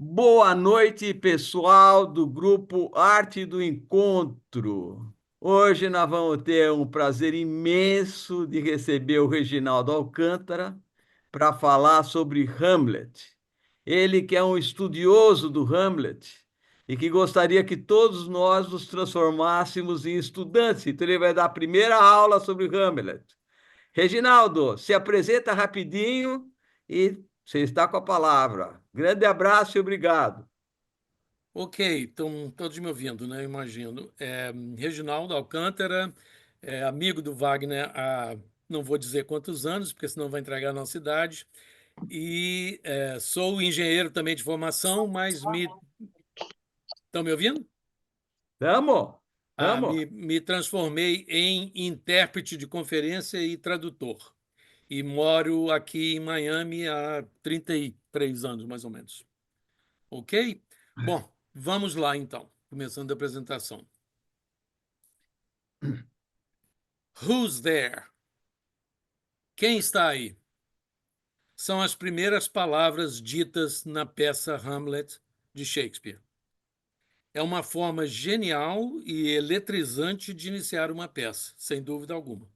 Boa noite, pessoal do grupo Arte do Encontro. Hoje nós vamos ter um prazer imenso de receber o Reginaldo Alcântara para falar sobre Hamlet. Ele que é um estudioso do Hamlet e que gostaria que todos nós nos transformássemos em estudantes. Então ele vai dar a primeira aula sobre Hamlet. Reginaldo, se apresenta rapidinho e você está com a palavra. Grande abraço e obrigado. Ok, estão todos me ouvindo, né? Imagino. Reginaldo Alcântara, amigo do Wagner há não vou dizer quantos anos, porque senão vai entregar a nossa idade. E sou engenheiro também de formação, mas me. Estão me ouvindo? Tamo? Ah, Tamo? me transformei em intérprete de conferência e tradutor. E moro aqui em Miami há 33 anos, mais ou menos. Ok? Bom, vamos lá então, começando a apresentação. Who's there? Quem está aí? São as primeiras palavras ditas na peça Hamlet de Shakespeare. É uma forma genial e eletrizante de iniciar uma peça, sem dúvida alguma.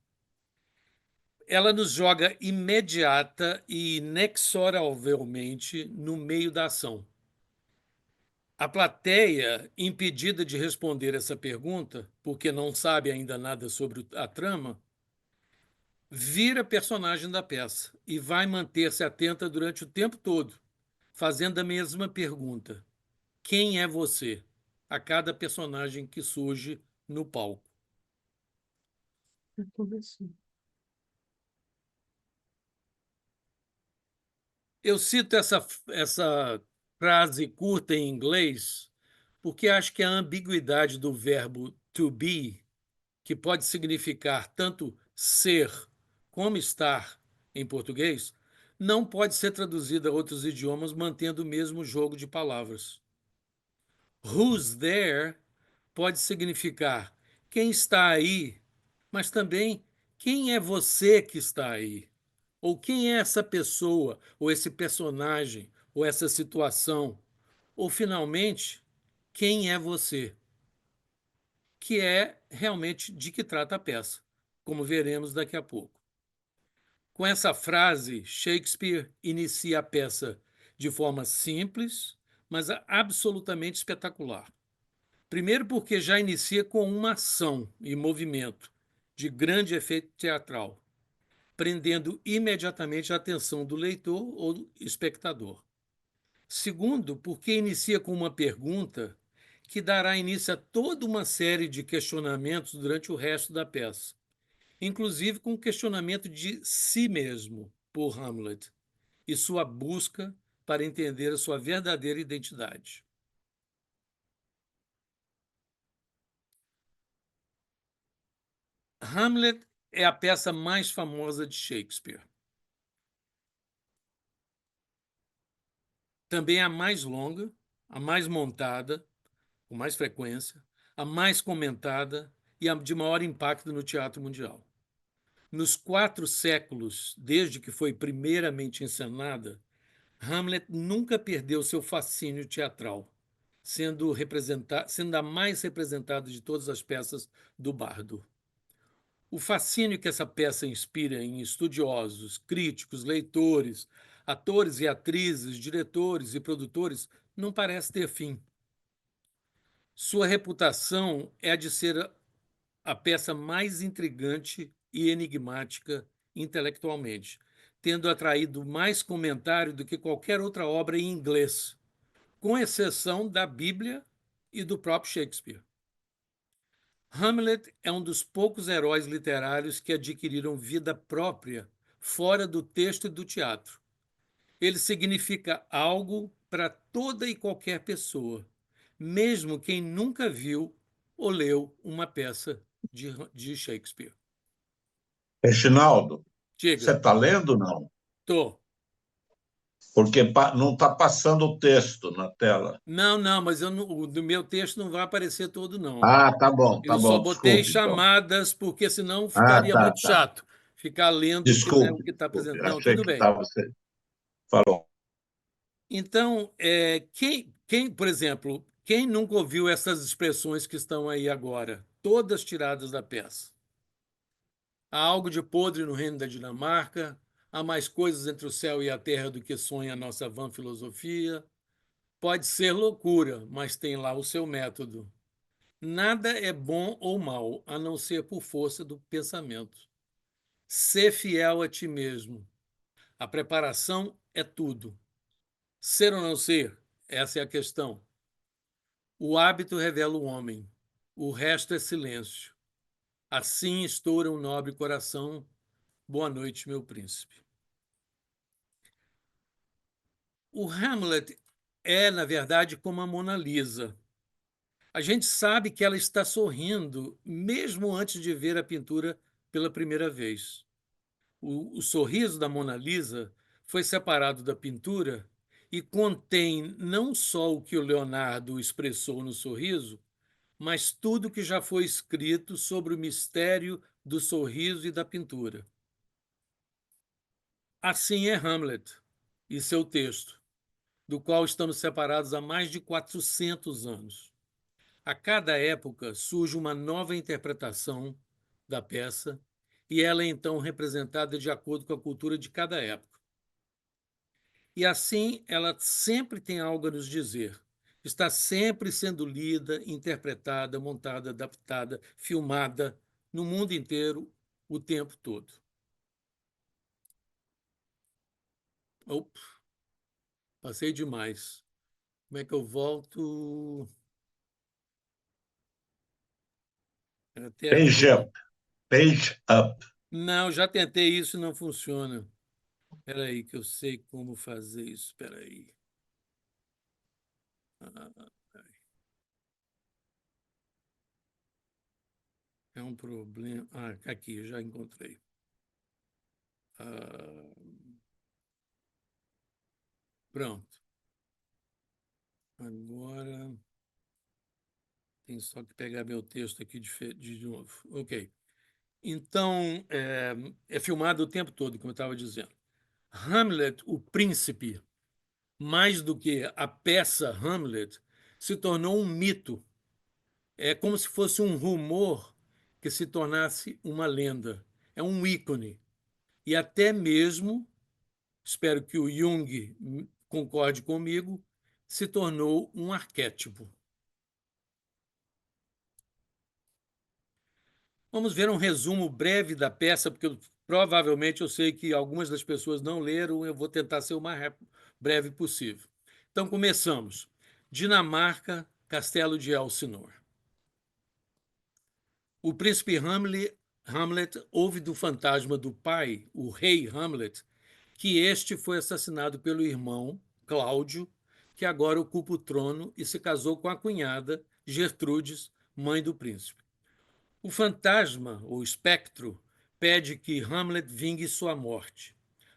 Ela nos joga imediata e inexoravelmente no meio da ação. A plateia, impedida de responder essa pergunta, porque não sabe ainda nada sobre a trama, vira personagem da peça e vai manter-se atenta durante o tempo todo, fazendo a mesma pergunta: quem é você? A cada personagem que surge no palco. Eu cito essa frase curta em inglês porque acho que a ambiguidade do verbo to be, que pode significar tanto ser como estar em português, não pode ser traduzida a outros idiomas mantendo o mesmo jogo de palavras. Who's there pode significar quem está aí, mas também quem é você que está aí. Ou quem é essa pessoa, ou esse personagem, ou essa situação. Ou, finalmente, quem é você, que é realmente de que trata a peça, como veremos daqui a pouco. Com essa frase, Shakespeare inicia a peça de forma simples, mas absolutamente espetacular. Primeiro, porque já inicia com uma ação e movimento de grande efeito teatral, prendendo imediatamente a atenção do leitor ou do espectador. Segundo, porque inicia com uma pergunta que dará início a toda uma série de questionamentos durante o resto da peça, inclusive com o questionamento de si mesmo por Hamlet e sua busca para entender a sua verdadeira identidade. Hamlet é a peça mais famosa de Shakespeare. Também é a mais longa, a mais montada, com mais frequência, a mais comentada e a de maior impacto no teatro mundial. Nos 4 séculos, desde que foi primeiramente encenada, Hamlet nunca perdeu seu fascínio teatral, sendo a mais representada de todas as peças do bardo. O fascínio que essa peça inspira em estudiosos, críticos, leitores, atores e atrizes, diretores e produtores não parece ter fim. Sua reputação é a de ser a peça mais intrigante e enigmática intelectualmente, tendo atraído mais comentário do que qualquer outra obra em inglês, com exceção da Bíblia e do próprio Shakespeare. Hamlet é um dos poucos heróis literários que adquiriram vida própria fora do texto e do teatro. Ele significa algo para toda e qualquer pessoa, mesmo quem nunca viu ou leu uma peça de Shakespeare. Reginaldo, você Diga, está lendo não? tô. Porque não está passando o texto na tela. Não, não, mas o do meu texto não vai aparecer todo, não. Ah, tá Eu só bom, botei desculpe, então. chamadas, porque senão Ah, ficaria muito tá. chato ficar lendo o que Desculpe, está desculpe. apresentando. Não, Achei tudo que bem. estava. Você falou. Então, por exemplo, quem nunca ouviu essas expressões que estão aí agora, todas tiradas da peça? Há algo de podre no reino da Dinamarca, há mais coisas entre o céu e a terra do que sonha a nossa vã filosofia. Pode ser loucura, mas tem lá o seu método. Nada é bom ou mal, a não ser por força do pensamento. Ser fiel a ti mesmo. A preparação é tudo. Ser ou não ser? Essa é a questão. O hábito revela o homem. O resto é silêncio. Assim estoura um nobre coração. Boa noite, meu príncipe. O Hamlet é, na verdade, como a Mona Lisa. A gente sabe que ela está sorrindo, mesmo antes de ver a pintura pela primeira vez. O sorriso da Mona Lisa foi separado da pintura e contém não só o que o Leonardo expressou no sorriso, mas tudo que já foi escrito sobre o mistério do sorriso e da pintura. Assim é Hamlet e seu texto, do qual estamos separados há mais de 400 anos. A cada época surge uma nova interpretação da peça e ela é então representada de acordo com a cultura de cada época. E assim ela sempre tem algo a nos dizer. Está sempre sendo lida, interpretada, montada, adaptada, filmada no mundo inteiro o tempo todo. Opa, passei demais. Como é que eu volto? Até Page aqui. up, page up. Não, já tentei isso e não funciona. Espera aí, que eu sei como fazer isso. Espera aí. É um problema. Ah, aqui, eu já encontrei. Ah, pronto. Agora tem só que pegar meu texto aqui de novo. Ok. Então, é filmado o tempo todo, como eu estava dizendo. Hamlet, o príncipe, mais do que a peça Hamlet, se tornou um mito. É como se fosse um rumor que se tornasse uma lenda. É um ícone. E até mesmo, espero que o Jung concorde comigo, se tornou um arquétipo. Vamos ver um resumo breve da peça, porque provavelmente eu sei que algumas das pessoas não leram, eu vou tentar ser o mais breve possível. Então, começamos. Dinamarca, Castelo de Elsinore. O príncipe Hamlet ouve do fantasma do pai, o rei Hamlet, que este foi assassinado pelo irmão, Cláudio, que agora ocupa o trono e se casou com a cunhada, Gertrudes, mãe do príncipe. O fantasma, ou espectro, pede que Hamlet vingue sua morte.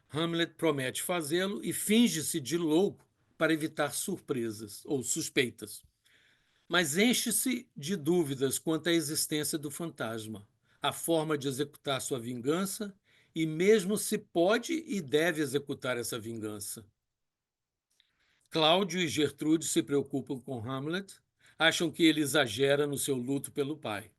Hamlet promete fazê-lo e finge-se de louco para evitar surpresas ou suspeitas. Mas enche-se de dúvidas quanto à existência do fantasma, a forma de executar sua vingança e mesmo se pode e deve executar essa vingança. Cláudio e Gertrude se preocupam com Hamlet, acham que ele exagera no seu luto pelo pai.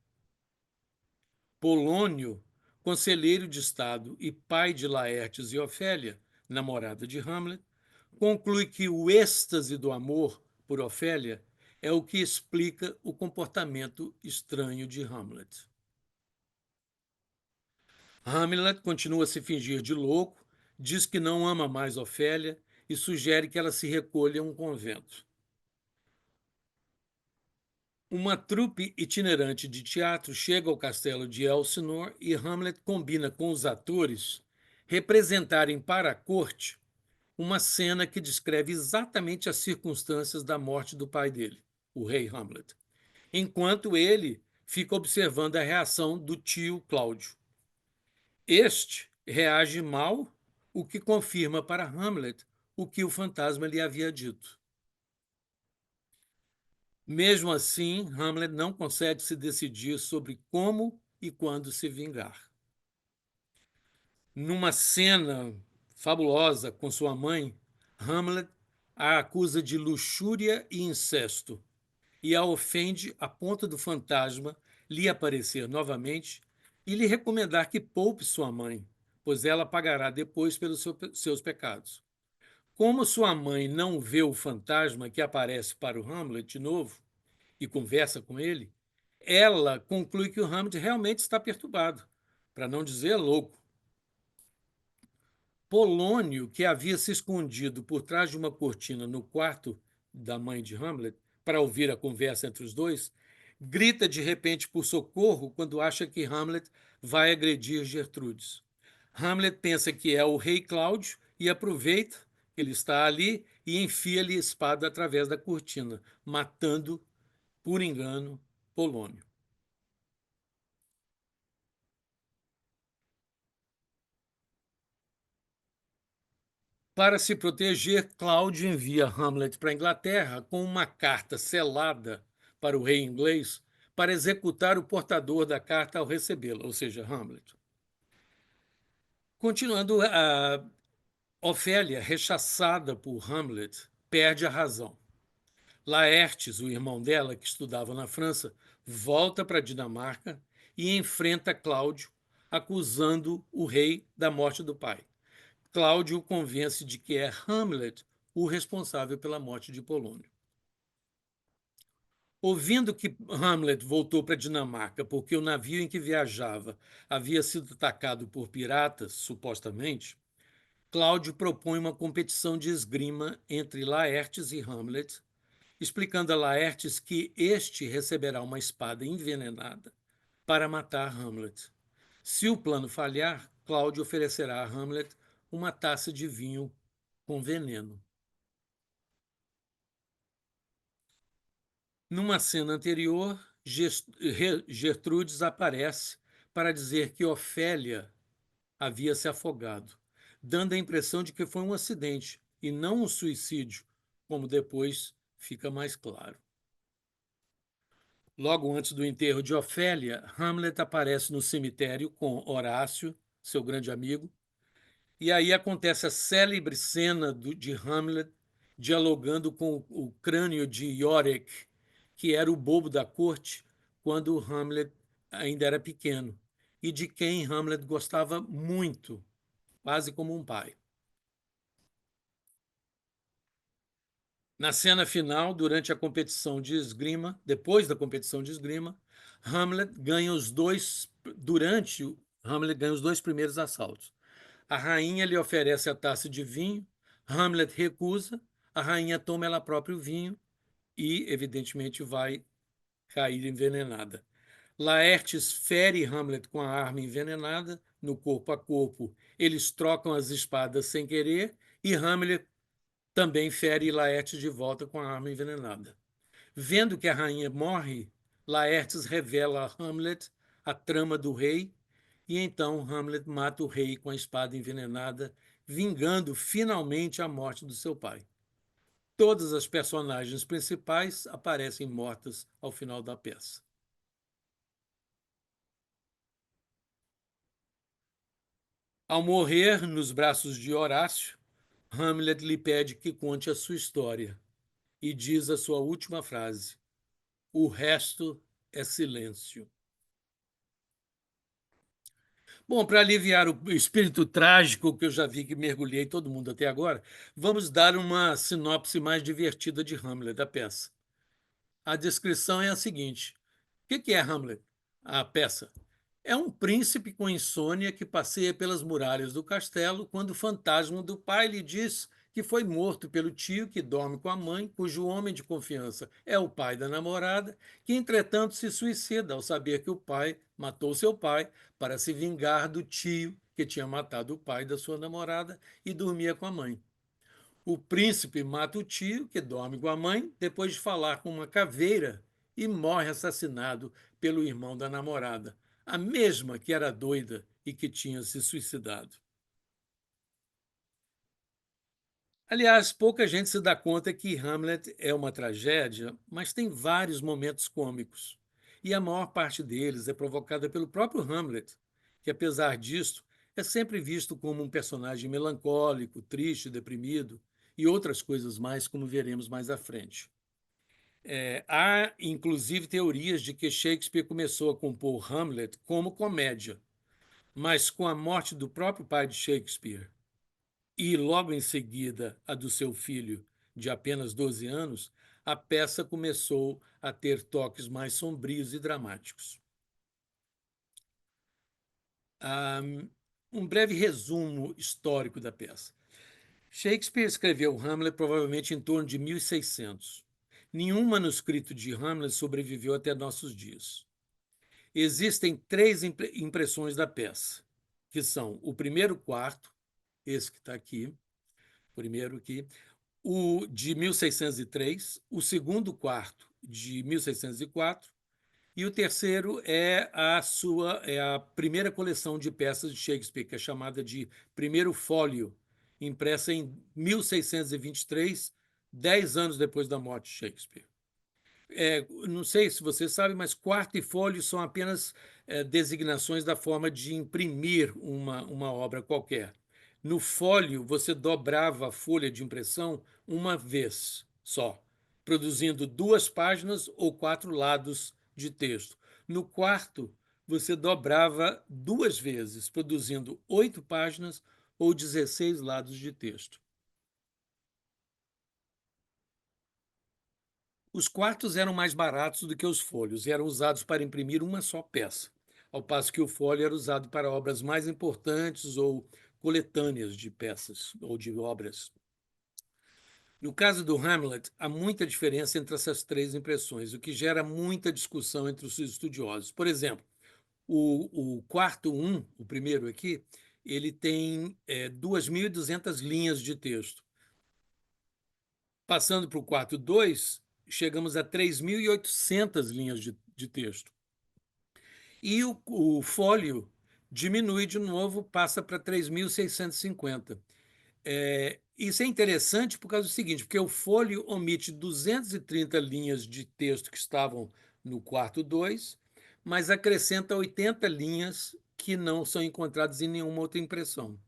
Polônio, conselheiro de Estado e pai de Laertes e Ofélia, namorada de Hamlet, conclui que o êxtase do amor por Ofélia é o que explica o comportamento estranho de Hamlet. Hamlet continua a se fingir de louco, diz que não ama mais Ofélia e sugere que ela se recolha a um convento. Uma trupe itinerante de teatro chega ao castelo de Elsinore e Hamlet combina com os atores representarem para a corte uma cena que descreve exatamente as circunstâncias da morte do pai dele, o rei Hamlet, enquanto ele fica observando a reação do tio Cláudio. Este reage mal, o que confirma para Hamlet o que o fantasma lhe havia dito. Mesmo assim, Hamlet não consegue se decidir sobre como e quando se vingar. Numa cena fabulosa com sua mãe, Hamlet a acusa de luxúria e incesto e a ofende a ponto do fantasma lhe aparecer novamente e lhe recomendar que poupe sua mãe, pois ela pagará depois pelos seus pecados. Como sua mãe não vê o fantasma que aparece para o Hamlet de novo e conversa com ele, ela conclui que o Hamlet realmente está perturbado, para não dizer louco. Polônio, que havia se escondido por trás de uma cortina no quarto da mãe de Hamlet para ouvir a conversa entre os dois, grita de repente por socorro quando acha que Hamlet vai agredir Gertrudes. Hamlet pensa que é o rei Cláudio e aproveita que ele está ali e enfia-lhe a espada através da cortina, matando, por engano, Polônio. Para se proteger, Cláudio envia Hamlet para a Inglaterra com uma carta selada para o rei inglês para executar o portador da carta ao recebê-la, ou seja, Hamlet. Continuando, a Ofélia, rechaçada por Hamlet, perde a razão. Laertes, o irmão dela, que estudava na França, volta para a Dinamarca e enfrenta Cláudio, acusando o rei da morte do pai. Cláudio o convence de que é Hamlet o responsável pela morte de Polônio. Ouvindo que Hamlet voltou para a Dinamarca porque o navio em que viajava havia sido atacado por piratas, supostamente, Cláudio propõe uma competição de esgrima entre Laertes e Hamlet, explicando a Laertes que este receberá uma espada envenenada para matar Hamlet. Se o plano falhar, Cláudio oferecerá a Hamlet uma taça de vinho com veneno. Numa cena anterior, Gertrudes aparece para dizer que Ofélia havia se afogado, dando a impressão de que foi um acidente e não um suicídio, como depois fica mais claro. Logo antes do enterro de Ofélia, Hamlet aparece no cemitério com Horácio, seu grande amigo, e aí acontece a célebre cena de Hamlet dialogando com o crânio de Yorick, que era o bobo da corte quando Hamlet ainda era pequeno, e de quem Hamlet gostava muito, quase como um pai. Na cena final, durante a competição de esgrima, depois da competição de esgrima, Hamlet ganha os dois primeiros assaltos. A rainha lhe oferece a taça de vinho, Hamlet recusa, a rainha toma ela próprio o vinho e, evidentemente, vai cair envenenada. Laertes fere Hamlet com a arma envenenada, no corpo a corpo. Eles trocam as espadas sem querer e Hamlet também fere Laertes de volta com a arma envenenada. Vendo que a rainha morre, Laertes revela a Hamlet a trama do rei e então Hamlet mata o rei com a espada envenenada, vingando finalmente a morte do seu pai. Todas as personagens principais aparecem mortas ao final da peça. Ao morrer nos braços de Horácio, Hamlet lhe pede que conte a sua história e diz a sua última frase: "O resto é silêncio". Bom, para aliviar o espírito trágico que eu já vi que mergulhei todo mundo até agora, vamos dar uma sinopse mais divertida de Hamlet, da peça. A descrição é a seguinte: o que é Hamlet? A peça. É um príncipe com insônia que passeia pelas muralhas do castelo quando o fantasma do pai lhe diz que foi morto pelo tio que dorme com a mãe, cujo homem de confiança é o pai da namorada, que entretanto se suicida ao saber que o pai matou seu pai para se vingar do tio que tinha matado o pai da sua namorada e dormia com a mãe. O príncipe mata o tio, que dorme com a mãe, depois de falar com uma caveira e morre assassinado pelo irmão da namorada, a mesma que era doida e que tinha se suicidado. Aliás, pouca gente se dá conta que Hamlet é uma tragédia, mas tem vários momentos cômicos. E a maior parte deles é provocada pelo próprio Hamlet, que, apesar disto, é sempre visto como um personagem melancólico, triste, deprimido, e outras coisas mais, como veremos mais à frente. Há, inclusive, teorias de que Shakespeare começou a compor Hamlet como comédia, mas com a morte do próprio pai de Shakespeare e logo em seguida a do seu filho, de apenas 12 anos, a peça começou a ter toques mais sombrios e dramáticos. Um breve resumo histórico da peça. Shakespeare escreveu Hamlet provavelmente em torno de 1600. Nenhum manuscrito de Hamlet sobreviveu até nossos dias. Existem três impressões da peça, que são o primeiro quarto, esse que está aqui, primeiro aqui, o de 1603, o segundo quarto de 1604 e o terceiro é a primeira coleção de peças de Shakespeare, que é chamada de Primeiro Fólio, impressa em 1623, 10 anos depois da morte de Shakespeare. Não sei se você sabe, mas quarto e fólio são apenas designações da forma de imprimir uma obra qualquer. No fólio, você dobrava a folha de impressão uma vez só, produzindo 2 páginas ou 4 lados de texto. No quarto, você dobrava 2 vezes, produzindo 8 páginas ou 16 lados de texto. Os quartos eram mais baratos do que os fólios e eram usados para imprimir uma só peça, ao passo que o fólio era usado para obras mais importantes ou coletâneas de peças ou de obras. No caso do Hamlet, há muita diferença entre essas três impressões, o que gera muita discussão entre os estudiosos. Por exemplo, o quarto 1, o primeiro aqui, ele tem 2.200 linhas de texto. Passando para o quarto 2, chegamos a 3.800 linhas de texto. E o fólio diminui de novo, passa para 3.650. Isso é interessante por causa do seguinte, porque o fólio omite 230 linhas de texto que estavam no quarto 2, mas acrescenta 80 linhas que não são encontradas em nenhuma outra impressão.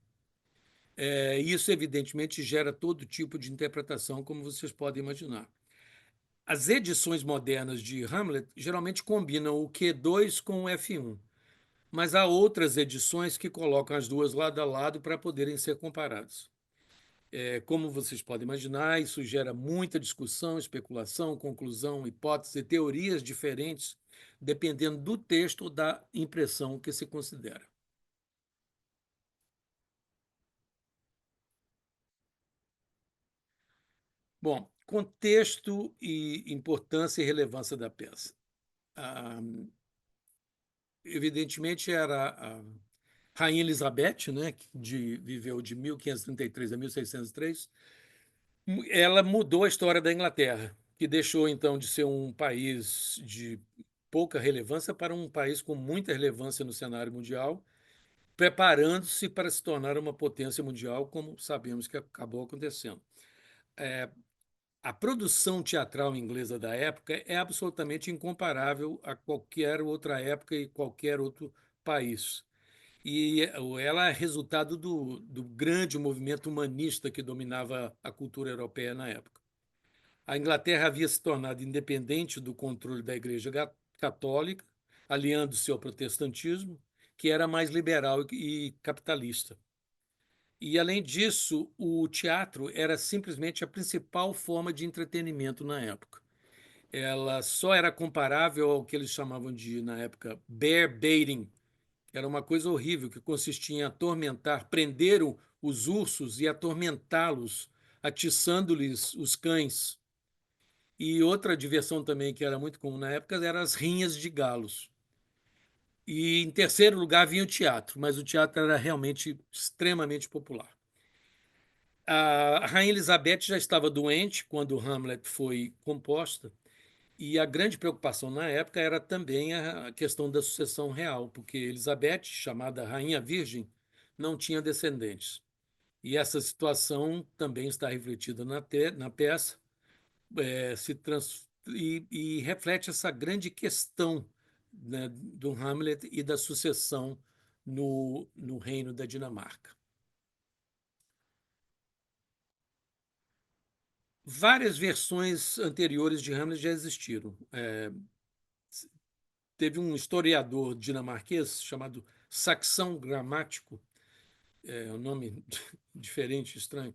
Isso, evidentemente, gera todo tipo de interpretação, como vocês podem imaginar. As edições modernas de Hamlet geralmente combinam o Q2 com o F1, mas há outras edições que colocam as duas lado a lado para poderem ser comparadas. Como vocês podem imaginar, isso gera muita discussão, especulação, conclusão, hipótese e teorias diferentes, dependendo do texto ou da impressão que se considera. Bom, contexto e importância e relevância da peça. Evidentemente, era a Rainha Elizabeth, né, que viveu de 1533 a 1603. Ela mudou a história da Inglaterra, que deixou, então, de ser um país de pouca relevância para um país com muita relevância no cenário mundial, preparando-se para se tornar uma potência mundial, como sabemos que acabou acontecendo. A produção teatral inglesa da época é absolutamente incomparável a qualquer outra época e qualquer outro país. E ela é resultado do grande movimento humanista que dominava a cultura europeia na época. A Inglaterra havia se tornado independente do controle da Igreja Católica, aliando-se ao protestantismo, que era mais liberal e capitalista. E, além disso, o teatro era simplesmente a principal forma de entretenimento na época. Ela só era comparável ao que eles chamavam de, na época, bear baiting, que era uma coisa horrível, que consistia em atormentar, prender os ursos e atormentá-los, atiçando-lhes os cães. E outra diversão também que era muito comum na época eram as rinhas de galos. E, em terceiro lugar, vinha o teatro, mas o teatro era realmente extremamente popular. A Rainha Elizabeth já estava doente quando Hamlet foi composta, e a grande preocupação na época era também a questão da sucessão real, porque Elizabeth, chamada Rainha Virgem, não tinha descendentes. E essa situação também está refletida na peça, e reflete essa grande questão, né, do Hamlet e da sucessão no reino da Dinamarca. Várias versões anteriores de Hamlet já existiram. Teve um historiador dinamarquês chamado Saxão Gramático, é um nome diferente, estranho,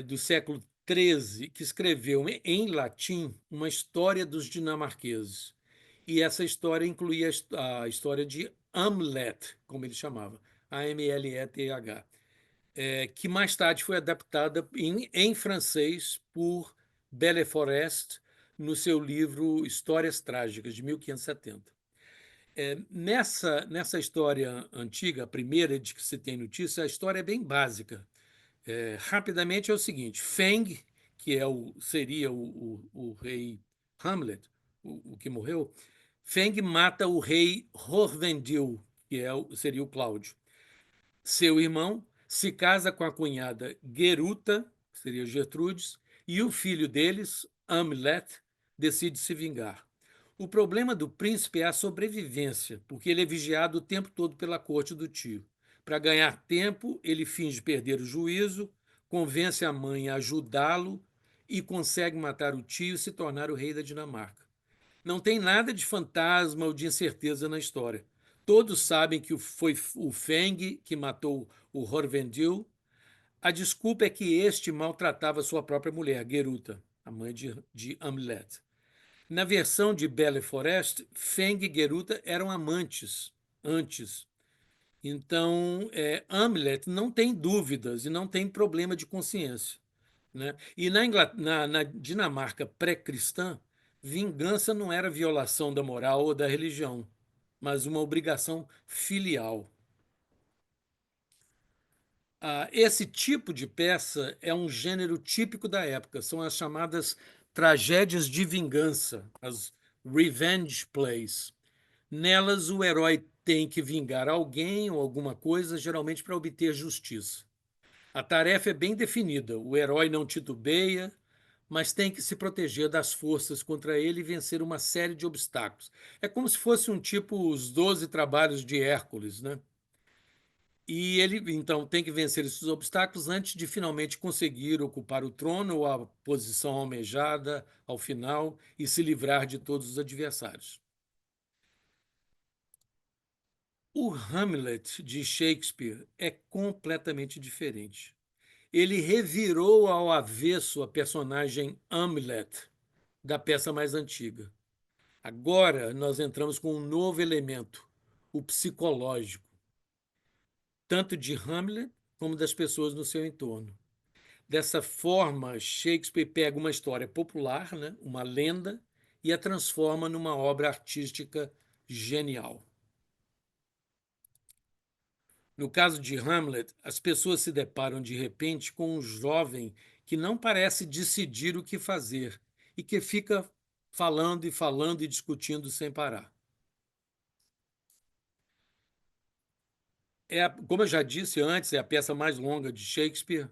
do século XIII, que escreveu em latim uma história dos dinamarqueses. E essa história incluía a história de Hamlet, como ele chamava, Amleth, que mais tarde foi adaptada em francês por Belle Forest no seu livro Histórias Trágicas, de 1570. Nessa história antiga, a primeira de que se tem notícia, a história é bem básica. Rapidamente é o seguinte: Feng, que seria o rei Hamlet, o que morreu, Feng mata o rei Horvendil, que seria o Cláudio. Seu irmão se casa com a cunhada Geruta, que seria Gertrudes, e o filho deles, Amlet, decide se vingar. O problema do príncipe é a sobrevivência, porque ele é vigiado o tempo todo pela corte do tio. Para ganhar tempo, ele finge perder o juízo, convence a mãe a ajudá-lo e consegue matar o tio e se tornar o rei da Dinamarca. Não tem nada de fantasma ou de incerteza na história. Todos sabem que foi o Feng que matou o Horvendil. A desculpa é que este maltratava sua própria mulher, Geruta, a mãe de Amlet. Na versão de Belle Forest, Feng e Geruta eram amantes antes. Então, Hamlet não tem dúvidas e não tem problema de consciência. Né? E na Dinamarca pré-cristã, vingança não era violação da moral ou da religião, mas uma obrigação filial. Esse tipo de peça é um gênero típico da época, são as chamadas tragédias de vingança, as revenge plays. Nelas, o herói tem que vingar alguém ou alguma coisa, geralmente para obter justiça. A tarefa é bem definida, o herói não titubeia, mas tem que se proteger das forças contra ele e vencer uma série de obstáculos. É como se fosse um tipo os 12 trabalhos de Hércules, né? E ele, então, tem que vencer esses obstáculos antes de finalmente conseguir ocupar o trono ou a posição almejada ao final e se livrar de todos os adversários. O Hamlet de Shakespeare é completamente diferente. Ele revirou ao avesso a personagem Hamlet da peça mais antiga. Agora nós entramos com um novo elemento, o psicológico, tanto de Hamlet como das pessoas no seu entorno. Dessa forma, Shakespeare pega uma história popular, né, uma lenda, e a transforma numa obra artística genial. No caso de Hamlet, as pessoas se deparam de repente com um jovem que não parece decidir o que fazer e que fica falando e discutindo sem parar. Como eu já disse antes, é a peça mais longa de Shakespeare.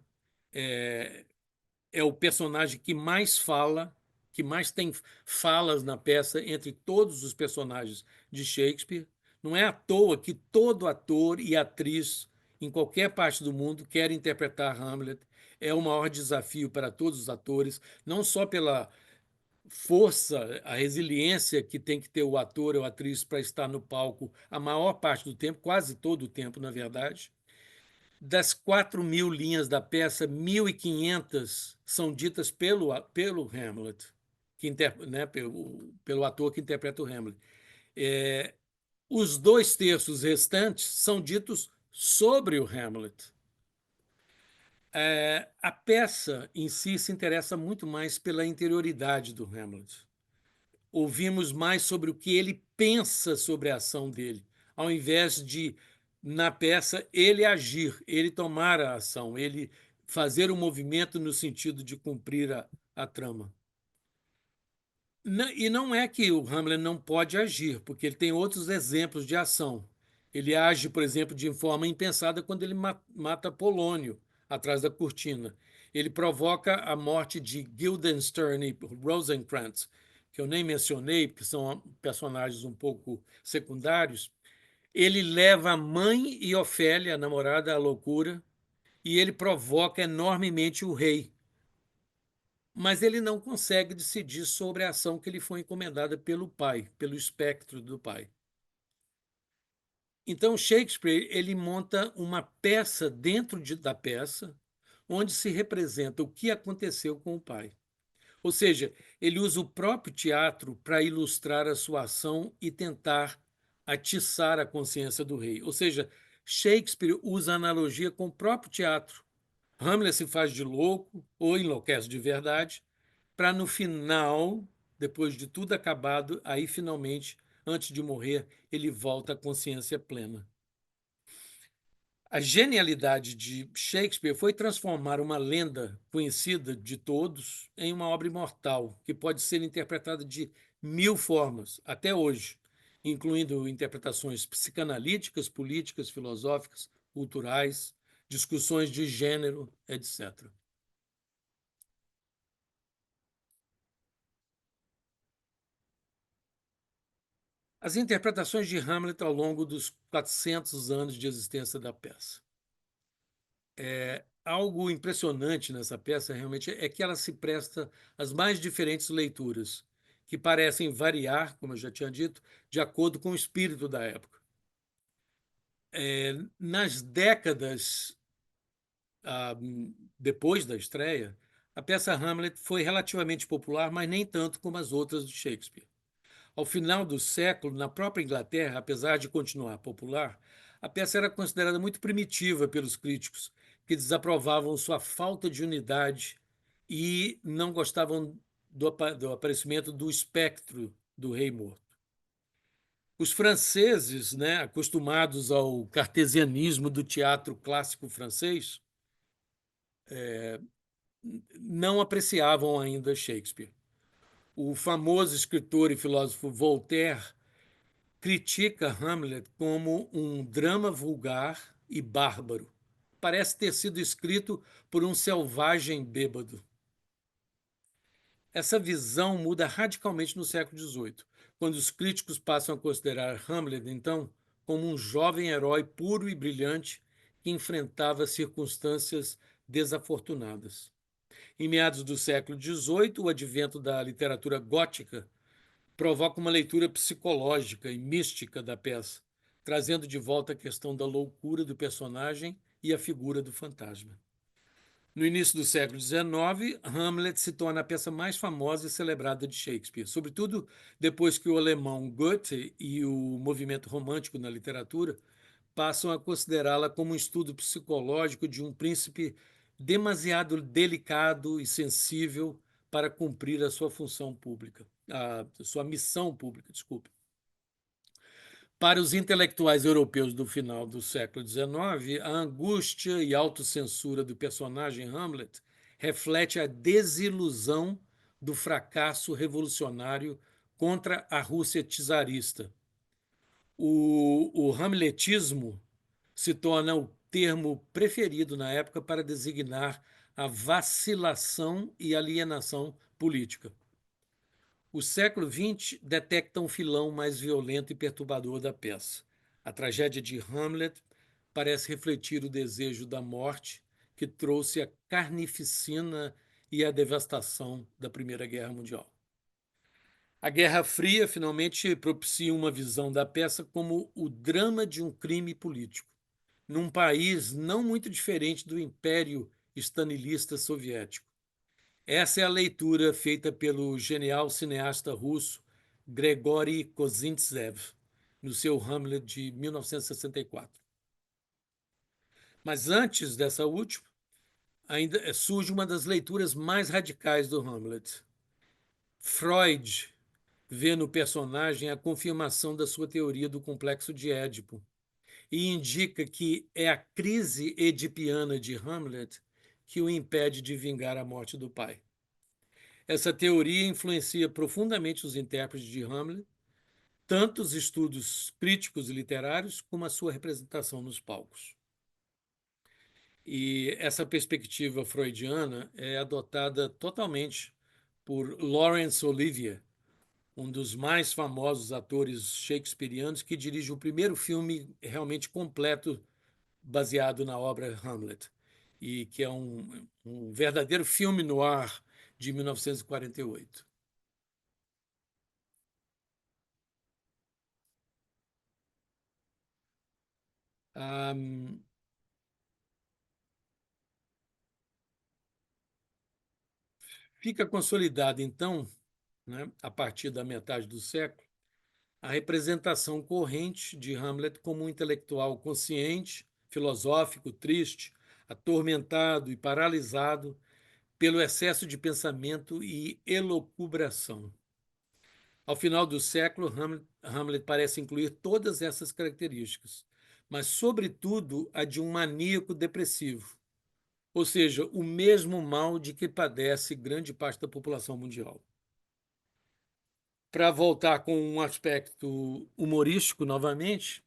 É o personagem que mais fala, que mais tem falas na peça entre todos os personagens de Shakespeare. Não é à toa que todo ator e atriz em qualquer parte do mundo quer interpretar Hamlet. É o maior desafio para todos os atores, não só pela força, a resiliência que tem que ter o ator ou a atriz para estar no palco a maior parte do tempo, quase todo o tempo, na verdade. Das 4.000 linhas da peça, 1.500 são ditas pelo Hamlet, né, pelo ator que interpreta o Hamlet. Os 2/3 restantes são ditos sobre o Hamlet. A peça em si se interessa muito mais pela interioridade do Hamlet. Ouvimos mais sobre o que ele pensa sobre a ação dele, ao invés de, na peça, ele agir, ele tomar a ação, ele fazer o movimento no sentido de cumprir a trama. E não é que o Hamlet não pode agir, porque ele tem outros exemplos de ação. Ele age, por exemplo, de forma impensada quando ele mata Polônio atrás da cortina. Ele provoca a morte de Guildenstern e Rosencrantz, que eu nem mencionei, porque são personagens um pouco secundários. Ele leva a mãe e Ofélia, a namorada, à loucura, e ele provoca enormemente o rei. mas ele não consegue decidir sobre a ação que lhe foi encomendada pelo pai, pelo espectro do pai. Então, Shakespeare ele monta uma peça dentro da peça, onde se representa o que aconteceu com o pai. Ou seja, ele usa o próprio teatro para ilustrar a sua ação e tentar atiçar a consciência do rei. Ou seja, Shakespeare usa analogia com o próprio teatro. Hamlet se faz de louco ou enlouquece de verdade, para no final, depois de tudo acabado, aí finalmente, antes de morrer, ele volta à consciência plena. A genialidade de Shakespeare foi transformar uma lenda conhecida de todos em uma obra imortal, que pode ser interpretada de 1000 formas, até hoje, incluindo interpretações psicanalíticas, políticas, filosóficas, culturais, discussões de gênero, etc. As interpretações de Hamlet ao longo dos 400 anos de existência da peça. Algo impressionante nessa peça realmente é que ela se presta às mais diferentes leituras, que parecem variar, como eu já tinha dito, de acordo com o espírito da época. Nas décadas depois da estreia, a peça Hamlet foi relativamente popular, mas nem tanto como as outras de Shakespeare. Ao final do século, na própria Inglaterra, apesar de continuar popular, a peça era considerada muito primitiva pelos críticos, que desaprovavam sua falta de unidade e não gostavam do aparecimento do espectro do rei morto. Os franceses, né, acostumados ao cartesianismo do teatro clássico francês, não apreciavam ainda Shakespeare. O famoso escritor e filósofo Voltaire critica Hamlet como um drama vulgar e bárbaro. Parece ter sido escrito por um selvagem bêbado. Essa visão muda radicalmente no século XVIII, quando os críticos passam a considerar Hamlet, então, como um jovem herói puro e brilhante que enfrentava circunstâncias desafortunadas. Em meados do século XVIII, o advento da literatura gótica provoca uma leitura psicológica e mística da peça, trazendo de volta a questão da loucura do personagem e a figura do fantasma. No início do século XIX, Hamlet se torna a peça mais famosa e celebrada de Shakespeare, sobretudo depois que o alemão Goethe e o movimento romântico na literatura passam a considerá-la como um estudo psicológico de um príncipe demasiado delicado e sensível para cumprir a sua função pública, a sua missão pública, desculpe. Para os intelectuais europeus do final do século XIX, a angústia e autocensura do personagem Hamlet reflete a desilusão do fracasso revolucionário contra a Rússia czarista. O hamletismo se torna o termo preferido na época para designar a vacilação e alienação política. O século XX detecta um filão mais violento e perturbador da peça. A tragédia de Hamlet parece refletir o desejo da morte que trouxe a carnificina e a devastação da Primeira Guerra Mundial. A Guerra Fria finalmente propicia uma visão da peça como o drama de um crime político, num país não muito diferente do Império Stalinista soviético. Essa é a leitura feita pelo genial cineasta russo Grigori Kozintsev, no seu Hamlet de 1964. Mas antes dessa última, ainda surge uma das leituras mais radicais do Hamlet. Freud vê no personagem a confirmação da sua teoria do complexo de Édipo e indica que é a crise edipiana de Hamlet que o impede de vingar a morte do pai. Essa teoria influencia profundamente os intérpretes de Hamlet, tanto os estudos críticos e literários como a sua representação nos palcos. E essa perspectiva freudiana é adotada totalmente por Laurence Olivier, um dos mais famosos atores shakespearianos que dirige o primeiro filme realmente completo baseado na obra Hamlet, e que é um verdadeiro filme noir de 1948. Fica consolidada, então, né, a partir da metade do século, a representação corrente de Hamlet como um intelectual consciente, filosófico, triste, atormentado e paralisado pelo excesso de pensamento e elucubração. Ao final do século, Hamlet parece incluir todas essas características, mas, sobretudo, a de um maníaco depressivo, ou seja, o mesmo mal de que padece grande parte da população mundial. Para voltar com um aspecto humorístico novamente,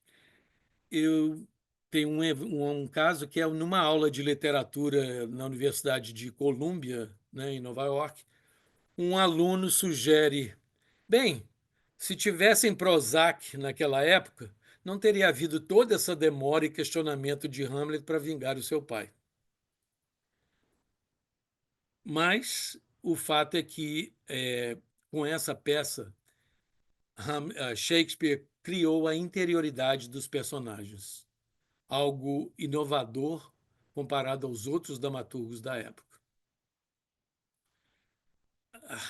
eu tenho um caso que é numa aula de literatura na Universidade de Columbia, né, em Nova York. Um aluno sugere: bem, se tivessem Prozac naquela época, não teria havido toda essa demora e questionamento de Hamlet para vingar o seu pai. Mas o fato é que, com essa peça, Shakespeare criou a interioridade dos personagens, algo inovador comparado aos outros dramaturgos da época.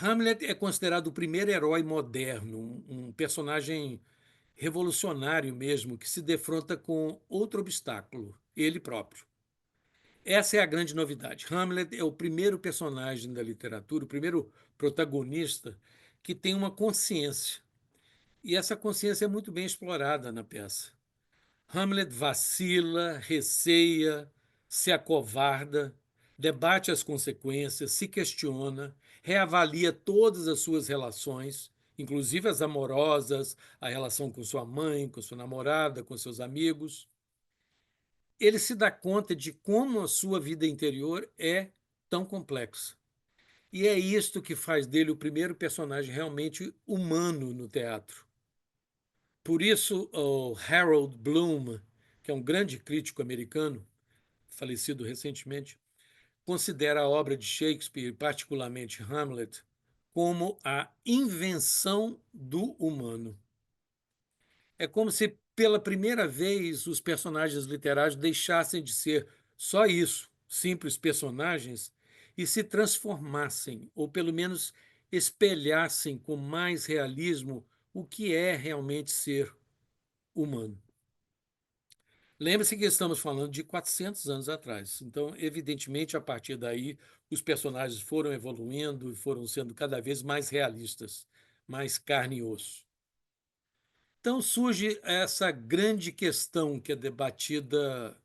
Hamlet é considerado o primeiro herói moderno, um personagem revolucionário mesmo, que se defronta com outro obstáculo, ele próprio. Essa é a grande novidade. Hamlet é o primeiro personagem da literatura, o primeiro protagonista que tem uma consciência. E essa consciência é muito bem explorada na peça. Hamlet vacila, receia, se acovarda, debate as consequências, se questiona, reavalia todas as suas relações, inclusive as amorosas, a relação com sua mãe, com sua namorada, com seus amigos. Ele se dá conta de como a sua vida interior é tão complexa. E é isto que faz dele o primeiro personagem realmente humano no teatro. Por isso, o Harold Bloom, que é um grande crítico americano, falecido recentemente, considera a obra de Shakespeare, particularmente Hamlet, como a invenção do humano. É como se, pela primeira vez, os personagens literários deixassem de ser só isso, simples personagens, e se transformassem, ou pelo menos espelhassem com mais realismo o que é realmente ser humano. Lembre-se que estamos falando de 400 anos atrás. Então, evidentemente, a partir daí, os personagens foram evoluindo e foram sendo cada vez mais realistas, mais carne e osso. Então surge essa grande questão que é debatida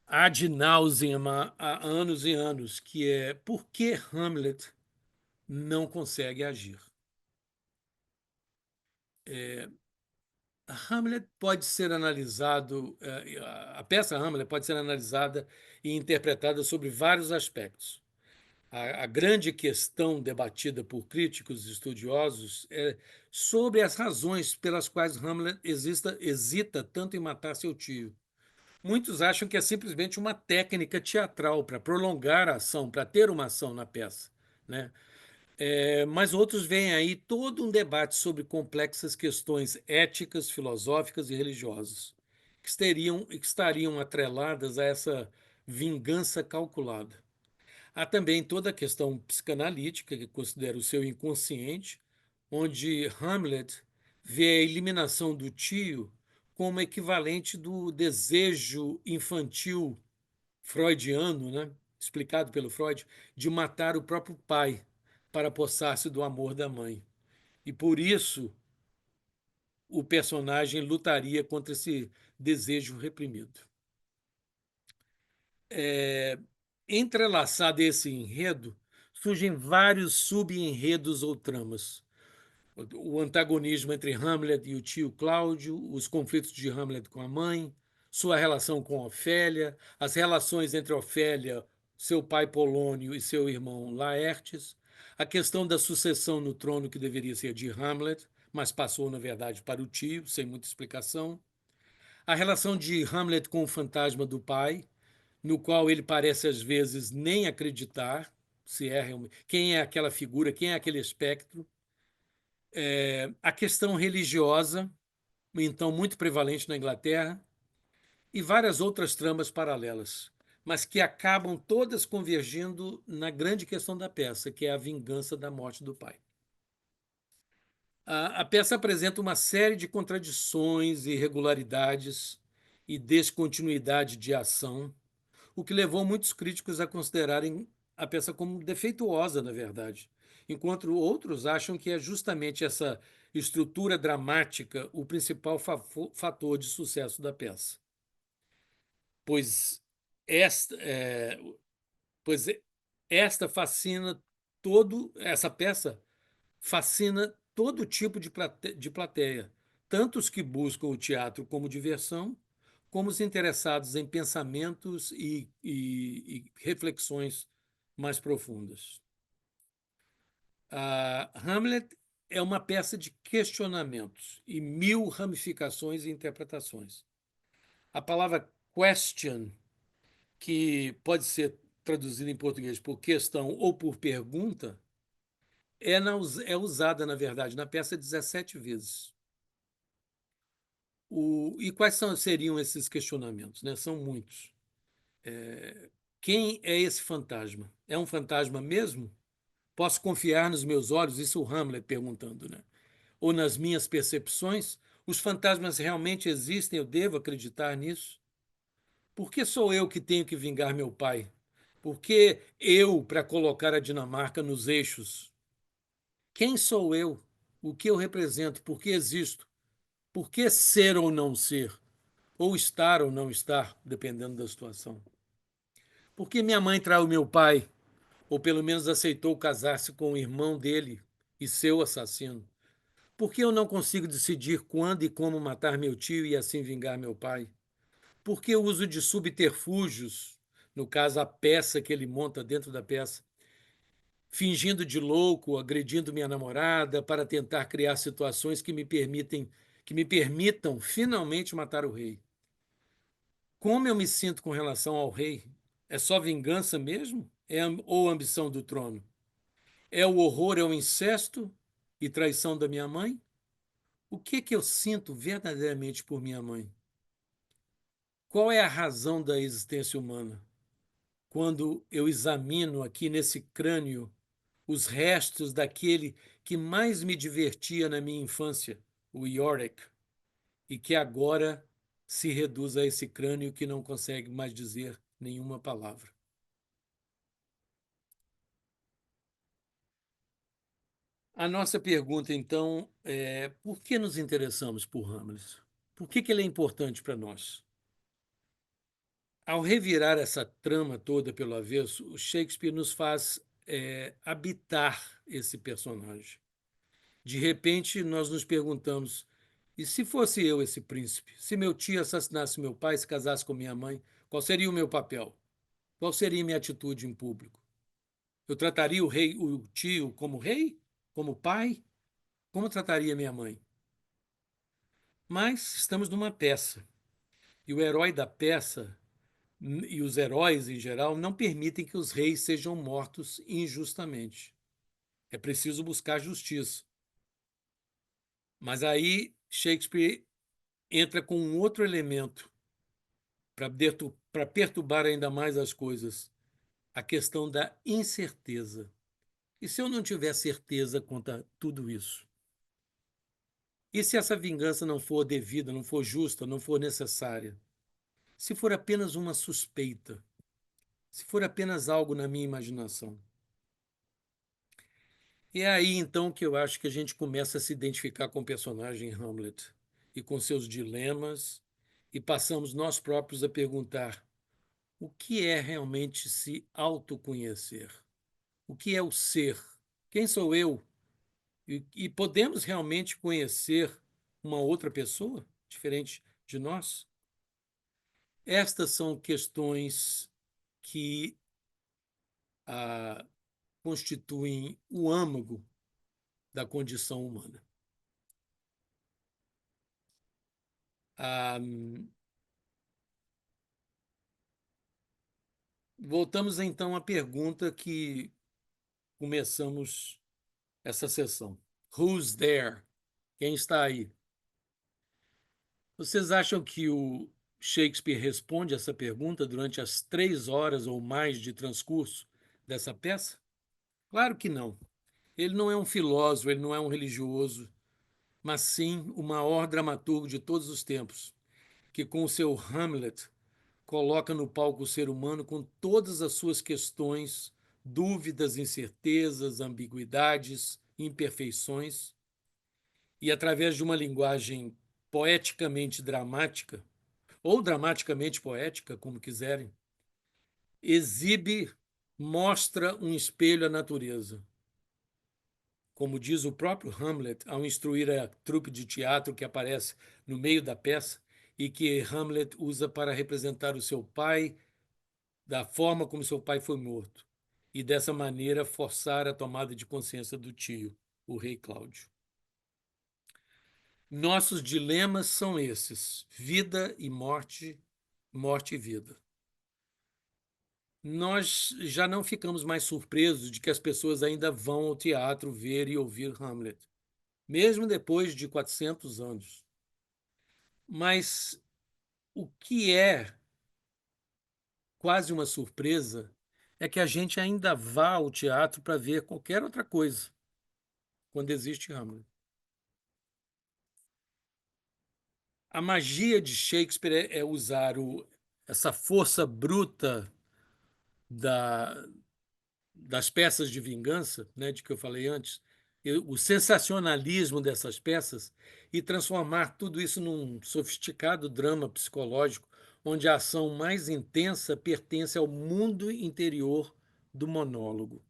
ad nauseam há anos e anos, que é por que Hamlet não consegue agir. Hamlet pode ser analisado, a peça Hamlet pode ser analisada e interpretada sobre vários aspectos. A grande questão debatida por críticos e estudiosos é sobre as razões pelas quais Hamlet hesita tanto em matar seu tio. Muitos acham que é simplesmente uma técnica teatral para prolongar a ação, para ter uma ação na peça, né? Mas outros veem aí todo um debate sobre complexas questões éticas, filosóficas e religiosas, que estariam atreladas a essa vingança calculada. Há também toda a questão psicanalítica, que considera o seu inconsciente, onde Hamlet vê a eliminação do tio como equivalente do desejo infantil freudiano, né, explicado pelo Freud, de matar o próprio pai para apossar-se do amor da mãe. E por isso o personagem lutaria contra esse desejo reprimido. Entrelaçado a esse enredo, surgem vários subenredos ou tramas. O antagonismo entre Hamlet e o tio Cláudio, os conflitos de Hamlet com a mãe, sua relação com Ofélia, as relações entre Ofélia, seu pai Polônio e seu irmão Laertes, a questão da sucessão no trono que deveria ser de Hamlet, mas passou, na verdade, para o tio, sem muita explicação, a relação de Hamlet com o fantasma do pai, no qual ele parece às vezes nem acreditar, se é quem é aquela figura, quem é aquele espectro. A questão religiosa, então muito prevalente na Inglaterra, e várias outras tramas paralelas, mas que acabam todas convergindo na grande questão da peça, que é a vingança da morte do pai. A peça apresenta uma série de contradições, irregularidades e descontinuidade de ação, o que levou muitos críticos a considerarem a peça como defeituosa, na verdade, enquanto outros acham que é justamente essa estrutura dramática o principal fator de sucesso da peça. Pois esta, pois esta fascina essa peça fascina todo tipo de plateia, tanto os que buscam o teatro como diversão, como os interessados em pensamentos e reflexões mais profundas. A Hamlet é uma peça de questionamentos e mil ramificações e interpretações. A palavra question, que pode ser traduzida em português por questão ou por pergunta, é usada, na verdade, na peça 17 vezes. E quais seriam esses questionamentos? Né? São muitos. Quem é esse fantasma? É um fantasma mesmo? Posso confiar nos meus olhos? Isso o Hamlet perguntando, né? Ou nas minhas percepções? Os fantasmas realmente existem? Eu devo acreditar nisso? Por que sou eu que tenho que vingar meu pai? Por que eu para colocar a Dinamarca nos eixos? Quem sou eu? O que eu represento? Por que existo? Por que ser ou não ser? Ou estar ou não estar, dependendo da situação? Por que minha mãe traiu meu pai? Ou pelo menos aceitou casar-se com o irmão dele e seu assassino? Por que eu não consigo decidir quando e como matar meu tio e assim vingar meu pai? Por que o uso de subterfúgios, no caso a peça que ele monta dentro da peça, fingindo de louco, agredindo minha namorada para tentar criar situações que me permitam finalmente matar o rei? Como eu me sinto com relação ao rei? É só vingança mesmo? Ou ambição do trono? É o horror, é o incesto e traição da minha mãe? O que eu sinto verdadeiramente por minha mãe? Qual é a razão da existência humana? Quando eu examino aqui nesse crânio os restos daquele que mais me divertia na minha infância, o Yorick, e que agora se reduz a esse crânio que não consegue mais dizer nenhuma palavra. A nossa pergunta, então, é: por que nos interessamos por Hamlet? Por que ele é importante para nós? Ao revirar essa trama toda pelo avesso, o Shakespeare nos faz habitar esse personagem. De repente, nós nos perguntamos: e se fosse eu esse príncipe? Se meu tio assassinasse meu pai, se casasse com minha mãe, qual seria o meu papel? Qual seria a minha atitude em público? Eu trataria o tio como rei? Como pai? Como trataria minha mãe? Mas estamos numa peça. E o herói da peça e os heróis em geral não permitem que os reis sejam mortos injustamente. É preciso buscar justiça. Mas aí Shakespeare entra com um outro elemento para perturbar ainda mais as coisas: a questão da incerteza. E se eu não tiver certeza quanto a tudo isso? E se essa vingança não for devida, não for justa, não for necessária? Se for apenas uma suspeita? Se for apenas algo na minha imaginação? E é aí então que eu acho que a gente começa a se identificar com o personagem Hamlet e com seus dilemas, e passamos nós próprios a perguntar: o que é realmente se autoconhecer? O que é o ser? Quem sou eu? E podemos realmente conhecer uma outra pessoa diferente de nós? Estas são questões que ah, constituem o âmago da condição humana. Ah, voltamos então à pergunta que começamos essa sessão. Who's there? Quem está aí? Vocês acham que o Shakespeare responde essa pergunta durante as 3 horas ou mais de transcurso dessa peça? Claro que não. Ele não é um filósofo, ele não é um religioso, mas sim o maior dramaturgo de todos os tempos, que com o seu Hamlet coloca no palco o ser humano com todas as suas questões, dúvidas, incertezas, ambiguidades, imperfeições, e através de uma linguagem poeticamente dramática, ou dramaticamente poética, como quiserem, exibe, mostra um espelho à natureza. Como diz o próprio Hamlet ao instruir a trupe de teatro que aparece no meio da peça e que Hamlet usa para representar o seu pai da forma como seu pai foi morto e dessa maneira forçar a tomada de consciência do tio, o rei Cláudio. Nossos dilemas são esses: vida e morte, morte e vida. Nós já não ficamos mais surpresos de que as pessoas ainda vão ao teatro ver e ouvir Hamlet, mesmo depois de 400 anos. Mas o que é quase uma surpresa é que a gente ainda vá ao teatro para ver qualquer outra coisa quando existe Hamlet. A magia de Shakespeare é usar essa força bruta da, das peças de vingança, né, de que eu falei antes, o sensacionalismo dessas peças e transformar tudo isso num sofisticado drama psicológico, onde a ação mais intensa pertence ao mundo interior do monólogo.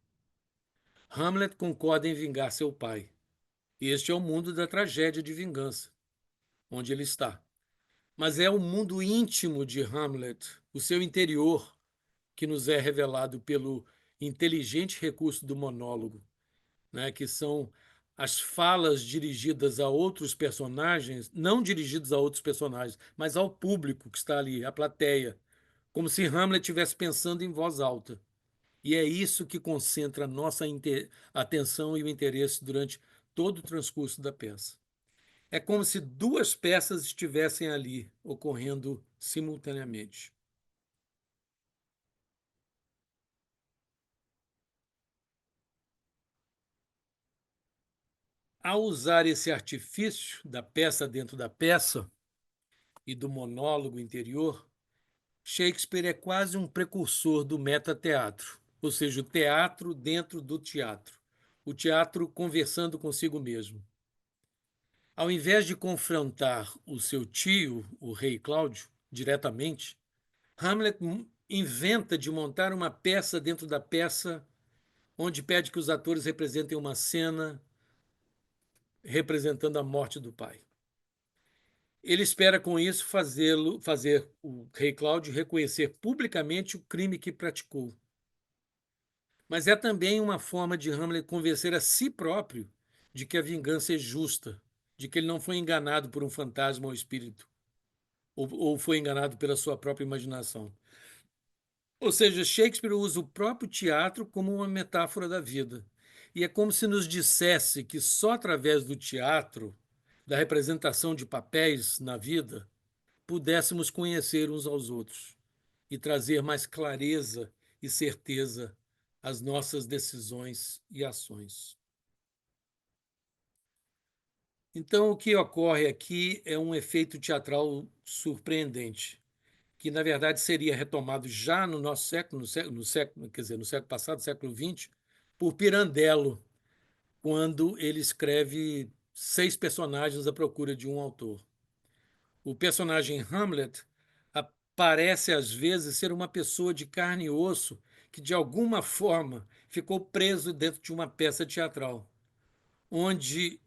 Hamlet concorda em vingar seu pai. Este é o mundo da tragédia de vingança, onde ele está. Mas é o mundo íntimo de Hamlet, o seu interior, que nos é revelado pelo inteligente recurso do monólogo, né, que são as falas dirigidas a outros personagens, não dirigidas a outros personagens, mas ao público que está ali, à plateia, como se Hamlet estivesse pensando em voz alta. E é isso que concentra a nossa atenção e o interesse durante todo o transcurso da peça. É como se duas peças estivessem ali, ocorrendo simultaneamente. Ao usar esse artifício da peça dentro da peça e do monólogo interior, Shakespeare é quase um precursor do metateatro, ou seja, o teatro dentro do teatro, o teatro conversando consigo mesmo. Ao invés de confrontar o seu tio, o rei Cláudio, diretamente, Hamlet inventa de montar uma peça dentro da peça, onde pede que os atores representem uma cena representando a morte do pai. Ele espera com isso fazer o rei Cláudio reconhecer publicamente o crime que praticou. Mas é também uma forma de Hamlet convencer a si próprio de que a vingança é justa, de que ele não foi enganado por um fantasma ou espírito, ou foi enganado pela sua própria imaginação. Ou seja, Shakespeare usa o próprio teatro como uma metáfora da vida. E é como se nos dissesse que só através do teatro, da representação de papéis na vida, pudéssemos conhecer uns aos outros e trazer mais clareza e certeza às nossas decisões e ações. Então, o que ocorre aqui é um efeito teatral surpreendente, que na verdade seria retomado já no nosso século, quer dizer, no século passado, século XX, por Pirandello, quando ele escreve 6 personagens à procura de um autor. O personagem Hamlet parece às vezes ser uma pessoa de carne e osso que de alguma forma ficou preso dentro de uma peça teatral, onde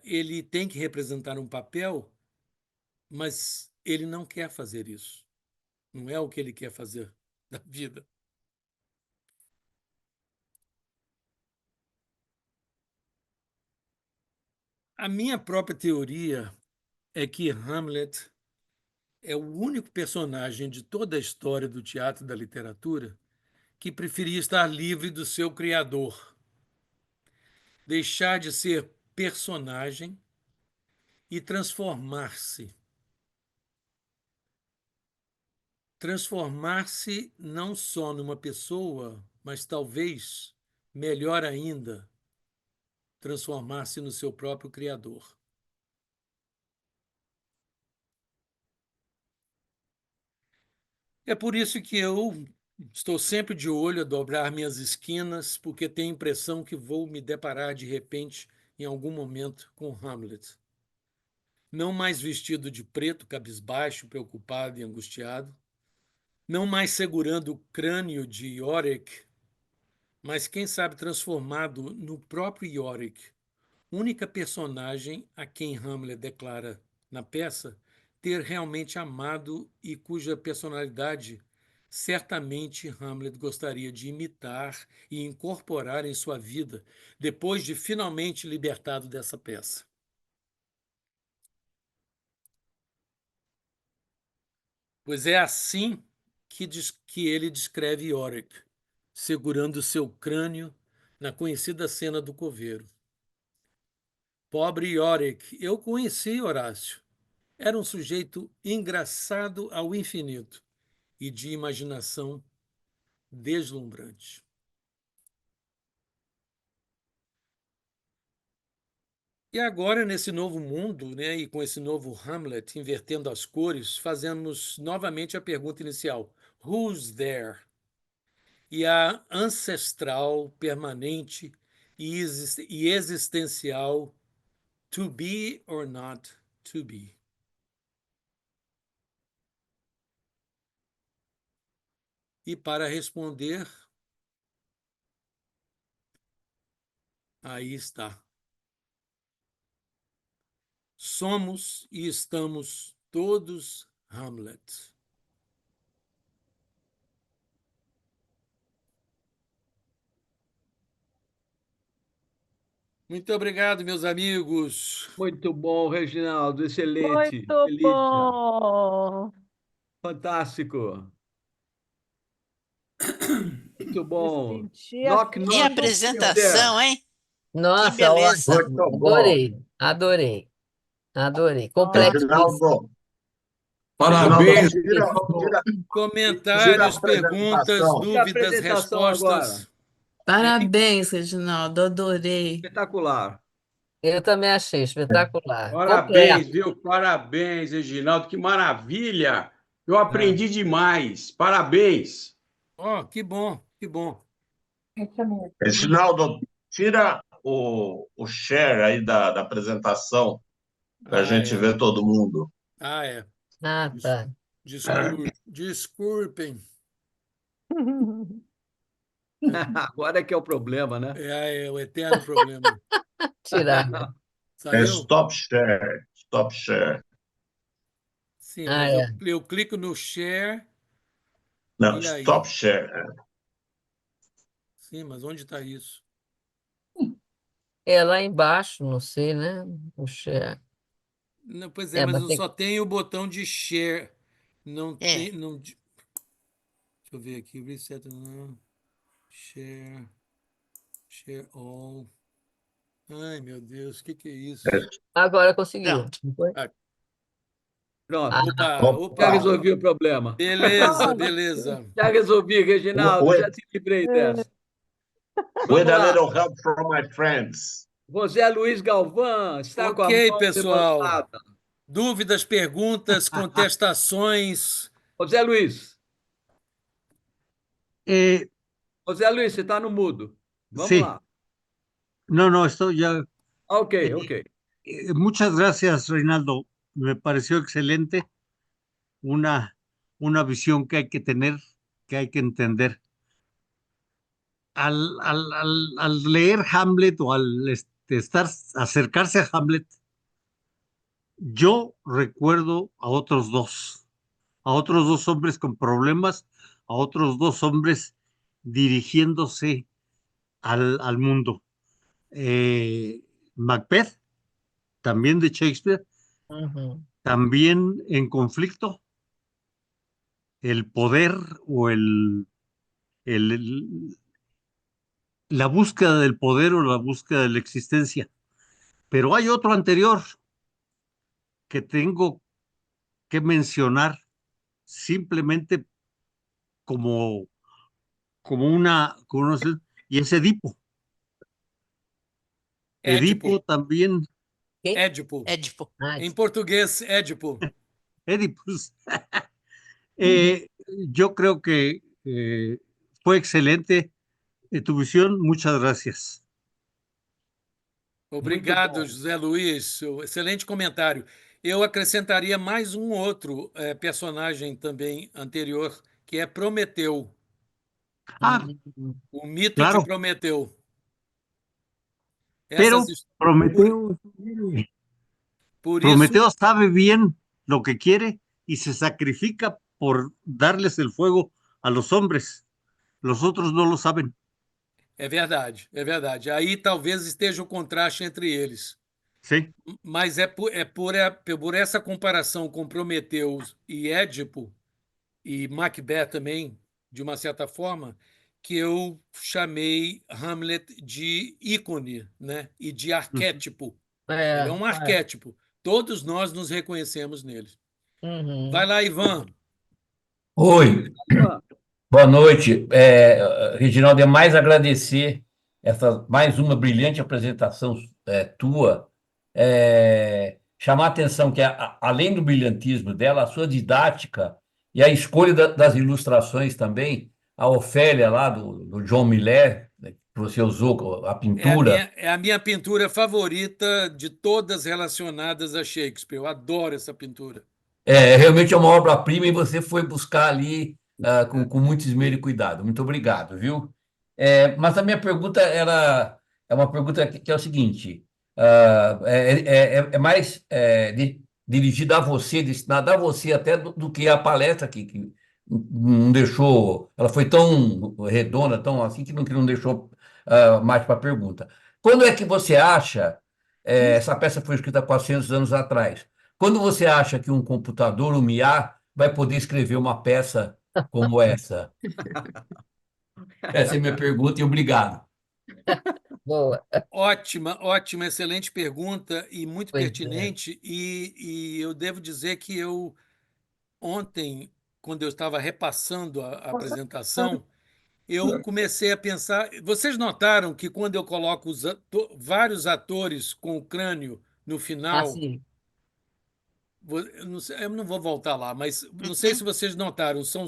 ele tem que representar um papel, mas ele não quer fazer isso. Não é o que ele quer fazer da vida. A minha própria teoria é que Hamlet é o único personagem de toda a história do teatro e da literatura que preferia estar livre do seu criador, deixar de ser personagem e transformar-se. Transformar-se não só numa pessoa, mas talvez, melhor ainda, transformar-se no seu próprio criador. É por isso que eu estou sempre de olho a dobrar minhas esquinas, porque tenho a impressão que vou me deparar de repente, em algum momento, com Hamlet. Não mais vestido de preto, cabisbaixo, preocupado e angustiado, não mais segurando o crânio de Yorick, mas quem sabe transformado no próprio Yorick, única personagem a quem Hamlet declara na peça ter realmente amado e cuja personalidade certamente Hamlet gostaria de imitar e incorporar em sua vida depois de finalmente libertado dessa peça. Pois é assim que ele descreve Yorick, segurando seu crânio na conhecida cena do coveiro. Pobre Yorick, eu conheci Horácio. Era um sujeito engraçado ao infinito e de imaginação deslumbrante. E agora, nesse novo mundo, né, e com esse novo Hamlet invertendo as cores, fazemos novamente a pergunta inicial: Who's there? E a ancestral, permanente e existencial To be or not to be. E para responder, aí está. Somos e estamos todos Hamlet. Muito obrigado, meus amigos. Muito bom, Reginaldo. Excelente. Muito Delícia. bom! Fantástico. Muito Me bom. senti Knock, assim Que knock, quando. who's there? apresentação, hein? Que Nossa, beleza. ótimo. Muito bom. Adorei, adorei, adorei. Nossa, Completíssimo. Reginaldo, Reginaldo, Parabéns. tira a Comentários, perguntas, apresentação. E a dúvidas, apresentação agora? respostas. Parabéns, Reginaldo, adorei. Espetacular. Eu também achei espetacular. Parabéns, Completo. viu? Parabéns, Reginaldo. Que maravilha! Eu É. aprendi demais. Parabéns. Oh, que bom, que bom. Reginaldo, tira o share aí da apresentação para a Ah, gente é. ver todo mundo. Ah, é. Ah, tá. Desculpem. Agora é que é o problema, né? É o eterno problema. Tiraram. É Saiu? stop share, stop share. Sim, Ah, mas é. eu clico no share Não, e aí? stop share. Sim, mas onde está isso? É lá embaixo, não sei, né? O share. Não, pois é, É, mas mas eu tem... só tenho o botão de share. Não É. tem. Não, deixa eu ver aqui. Reset. Não. Share. Share all. Ai, meu Deus, o que é isso? Agora conseguiu. Pronto. Não foi? Ah, Pronto. Ah, opa, Já opa. Opa! resolvi o problema. Beleza, beleza. Já resolvi, Reginaldo. Já With, te livrei dessa. with Vamos a lá. little help from my friends. José Luiz Galvão está com a Ok, mão pessoal. levantada. Dúvidas, perguntas, contestações. José Luiz. Eh, José Luiz, você está no mudo. Vamos sí, lá. no, no, estoy ya. Ok, eh, ok. Muchas gracias, Reinaldo. Me pareció excelente, una, una visión que hay que tener, que hay que entender. Al leer Hamlet o al acercarse a Hamlet, yo recuerdo a otros dos hombres con problemas, a otros dos hombres dirigiéndose al mundo. Macbeth, también de Shakespeare, uhum. también en conflicto, el poder o el, la búsqueda del poder o la búsqueda de la existencia. Pero hay otro anterior que tengo que mencionar simplemente como, y es Edipo. Édipo. Edipo también, Quem? Édipo. Édipo. Ah, Em português, Édipo. Edipus. Eh, yo creo que fue excelente tu visión. Muchas gracias. Muito Obrigado, bom. José Luiz. Excelente comentário. Eu acrescentaria mais um outro personagem também anterior, que é Prometeu, Ah, hum, o mito de claro, Prometeu. Essas, pero his- por, Prometeo, por isso, Prometeo sabe bien lo que quiere y se sacrifica por darles el fuego a los hombres. Los otros no lo saben. é verdade, é verdade. Aí talvez esteja o contraste entre eles. Sí. Mas por essa comparação com Prometeu e Édipo, e Macbeth também, de uma certa forma, que eu chamei Hamlet de ícone, né? E de arquétipo. Ele é é, um arquétipo. Todos nós nos reconhecemos nele. Vai uhum. lá, Ivan. Oi, boa noite. Reginaldo, é mais agradecer essa mais uma brilhante apresentação tua. Chamar a atenção que, além do brilhantismo dela, a sua didática e a escolha das ilustrações também, a Ofélia lá do John Miller, né, que você usou, a pintura. É a minha pintura favorita de todas relacionadas a Shakespeare. Eu adoro essa pintura. Realmente é uma obra-prima e você foi buscar ali com muito esmero e cuidado. Muito obrigado, viu? Mas a minha pergunta é uma pergunta que é o seguinte: é mais dirigida a você, destinada a você até do que a palestra que não deixou. Ela foi tão redonda, tão assim, que não deixou mais para pergunta. Quando é que você acha? Essa peça foi escrita há 400 anos atrás. Quando você acha que um computador, um IA, vai poder escrever uma peça como essa? Essa é a minha pergunta e obrigado. Boa, Ótima, ótima, excelente pergunta e muito pois é. pertinente. E eu devo dizer que eu, ontem, quando eu estava repassando a apresentação, eu comecei a pensar. Vocês notaram que quando eu coloco vários atores com o crânio no final, Assim, eu não vou voltar lá, mas não sei se vocês notaram, são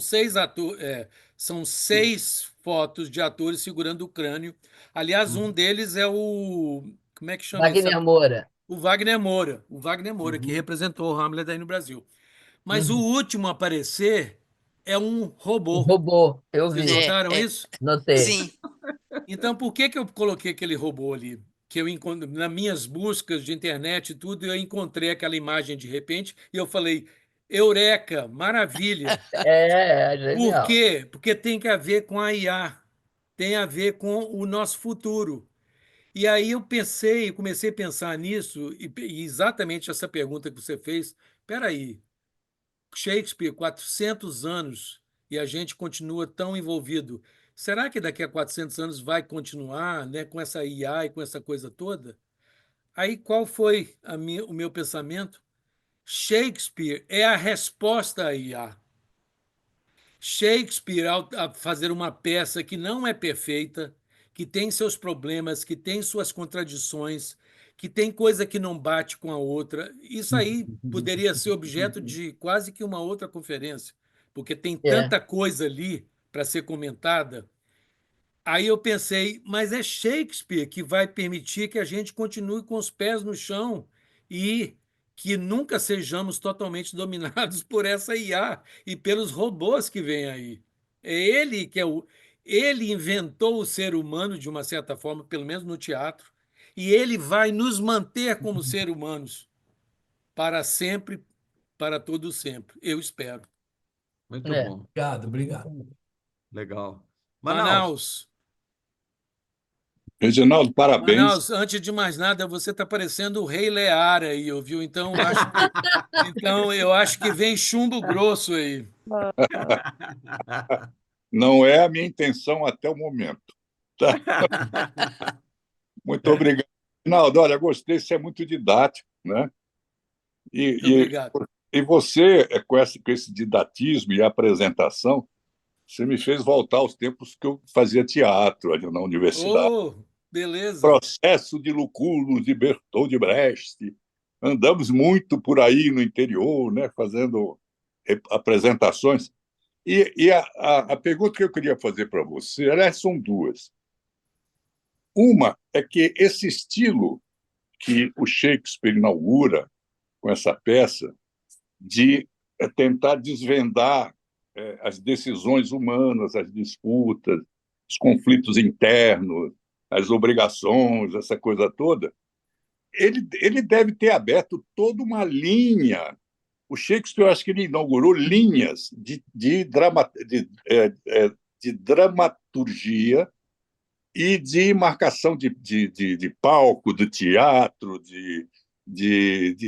são 6 fotos de atores segurando o crânio. Aliás, um deles é o. Como é que chama esse Wagner ator? Moura, O Wagner Moura. O Wagner Moura, que representou o Hamlet aí no Brasil. Mas o último a aparecer é um o robô. robô, eu Vocês vi, notaram isso? notei. Sim. Então, por que eu coloquei aquele robô ali? Que eu nas minhas buscas de internet e tudo, eu encontrei aquela imagem de repente e eu falei, Eureka, maravilha. Por Genial. quê? Porque tem que ver com a IA, tem a ver com o nosso futuro. E aí eu comecei a pensar nisso, e exatamente essa pergunta que você fez. Espera aí, Shakespeare, 400 anos, e a gente continua tão envolvido. Será que daqui a 400 anos vai continuar, né, com essa IA e com essa coisa toda? Aí qual foi o meu pensamento? Shakespeare é a resposta à IA. Shakespeare, ao fazer uma peça que não é perfeita, que tem seus problemas, que tem suas contradições, que tem coisa que não bate com a outra, isso aí poderia ser objeto de quase que uma outra conferência, porque tem É, tanta coisa ali para ser comentada. Aí eu pensei, mas é Shakespeare que vai permitir que a gente continue com os pés no chão e que nunca sejamos totalmente dominados por essa IA e pelos robôs que vêm aí. É ele que é o. Ele inventou o ser humano de uma certa forma, pelo menos no teatro, e ele vai nos manter como seres humanos para sempre, para todo sempre. Eu espero. Muito é. bom. Obrigado, obrigado. Legal. Manaus. Manaus, Reginaldo, parabéns. Manaus, antes de mais nada, você está parecendo o Rei Lear aí, ouviu? Então eu acho que vem chumbo grosso aí. Não é a minha intenção até o momento. Tá? Muito obrigado. Rinaldo, olha, gostei, você é muito didático, né? Muito E, obrigado. e você, com esse didatismo e apresentação, você me fez voltar aos tempos que eu fazia teatro ali na universidade. Oh, beleza. Processo de Lucullus, de Bertold Brecht. Andamos muito por aí no interior, né, fazendo apresentações. E a pergunta que eu queria fazer para você, aliás, são duas. Uma é que esse estilo que o Shakespeare inaugura com essa peça, de tentar desvendar as decisões humanas, as disputas, os conflitos internos, as obrigações, essa coisa toda, ele deve ter aberto toda uma linha. O Shakespeare, eu acho que ele inaugurou linhas de dramaturgia e de marcação de palco, de teatro, de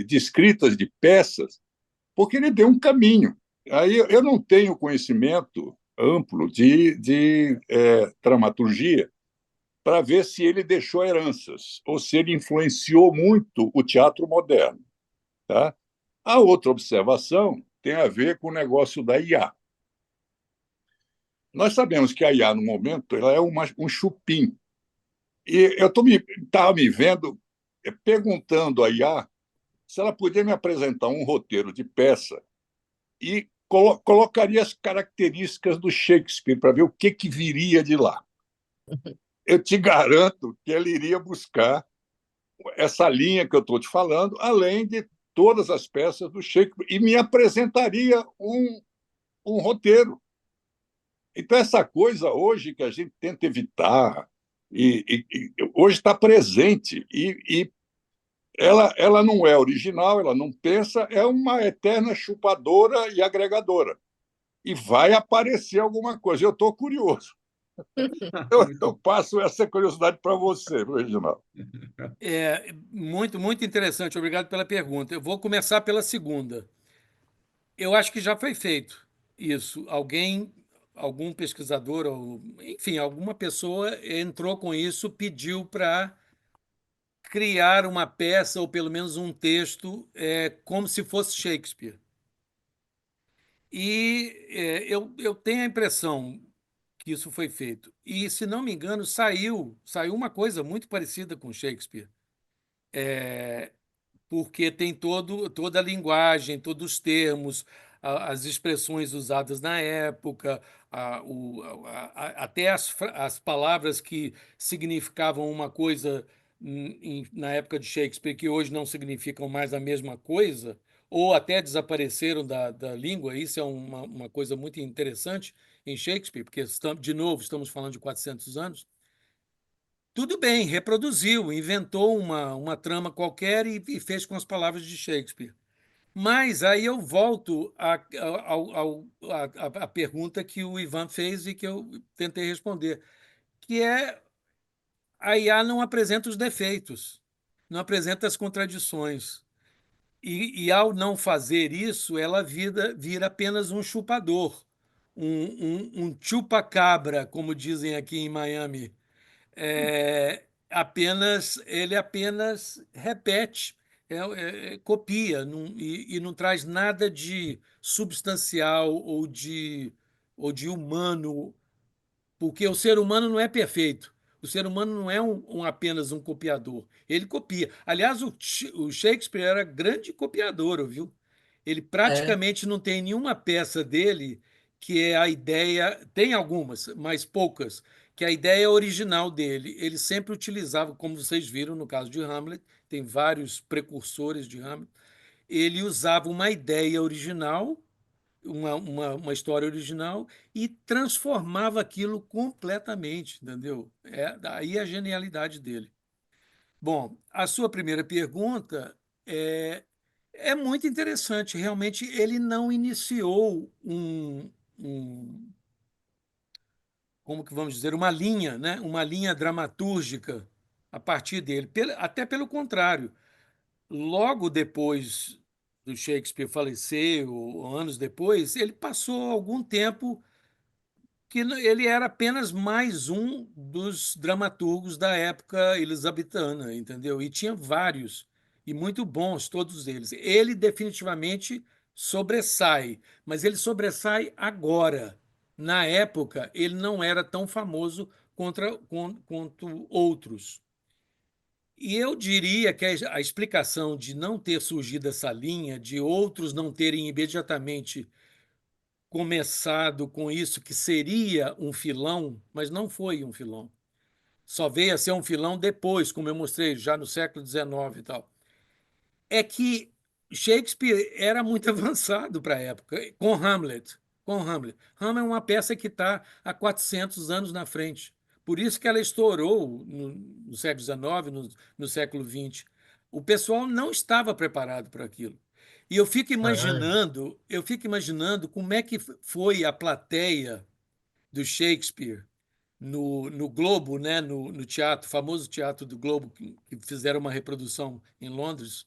escritas de peças, porque ele deu um caminho. Aí eu não tenho conhecimento amplo de dramaturgia para ver se ele deixou heranças ou se ele influenciou muito o teatro moderno. Tá? A outra observação tem a ver com o negócio da IA. Nós sabemos que a IA, no momento, ela é um chupim. E eu estava me vendo perguntando à IA se ela podia me apresentar um roteiro de peça e colocaria as características do Shakespeare para ver o que viria de lá. Eu te garanto que ela iria buscar essa linha que eu estou te falando, além de todas as peças do Shakespeare, e me apresentaria um roteiro. Então, essa coisa hoje que a gente tenta evitar, hoje está presente, e ela não é original, ela não pensa, é uma eterna chupadora e agregadora. E vai aparecer alguma coisa. Eu estou curioso. Eu passo essa curiosidade para você, Reginaldo. É muito, muito interessante. Obrigado pela pergunta. Eu vou começar pela segunda. Eu acho que já foi feito isso. Algum pesquisador, ou, enfim, alguma pessoa entrou com isso, pediu para criar uma peça ou pelo menos um texto como se fosse Shakespeare. E eu tenho a impressão que isso foi feito. E, se não me engano, saiu uma coisa muito parecida com Shakespeare. Porque tem toda a linguagem, todos os termos, as expressões usadas na época, até as palavras que significavam uma coisa na época de Shakespeare, que hoje não significam mais a mesma coisa, ou até desapareceram da língua. Isso é uma coisa muito interessante em Shakespeare, porque, de novo, estamos falando de 400 anos. Tudo bem, reproduziu, inventou uma trama qualquer e fez com as palavras de Shakespeare. Mas aí eu volto à pergunta que o Ivan fez e que eu tentei responder, que é: a IA não apresenta os defeitos, não apresenta as contradições. E ao não fazer isso, ela vira apenas um chupador, um chupa-cabra, como dizem aqui em Miami. Ele apenas repete, copia, e não traz nada de substancial ou de humano, porque o ser humano não é perfeito. O ser humano não é apenas um copiador. Ele copia. Aliás, o Shakespeare era grande copiador, viu? Ele É, praticamente não tem nenhuma peça dele que é a ideia. Tem algumas, mas poucas, que a ideia é original dele. Ele sempre utilizava, como vocês viram no caso de Hamlet, tem vários precursores de Hamlet. Ele usava uma ideia original, uma história original, e transformava aquilo completamente, entendeu? Daí a genialidade dele. Bom, a sua primeira pergunta é muito interessante. Realmente, ele não iniciou como que vamos dizer, uma linha, né? Uma linha dramatúrgica a partir dele. Até pelo contrário, logo depois do Shakespeare falecer, ou anos depois, ele passou algum tempo que ele era apenas mais um dos dramaturgos da época elizabetana, entendeu? E tinha vários, e muito bons, todos eles. Ele definitivamente sobressai, mas ele sobressai agora. Na época, ele não era tão famoso quanto outros. E eu diria que a explicação de não ter surgido essa linha, de outros não terem imediatamente começado com isso, que seria um filão, mas não foi um filão. Só veio a ser um filão depois, como eu mostrei, já no século XIX e tal. É que Shakespeare era muito avançado para a época, com Hamlet. Com Hamlet. Hamlet é uma peça que está há 400 anos na frente. Por isso que ela estourou no século XIX, no século XX. O pessoal não estava preparado para aquilo. E eu fico imaginando como é que foi a plateia do Shakespeare no Globo, né, no teatro, famoso Teatro do Globo, que fizeram uma reprodução em Londres,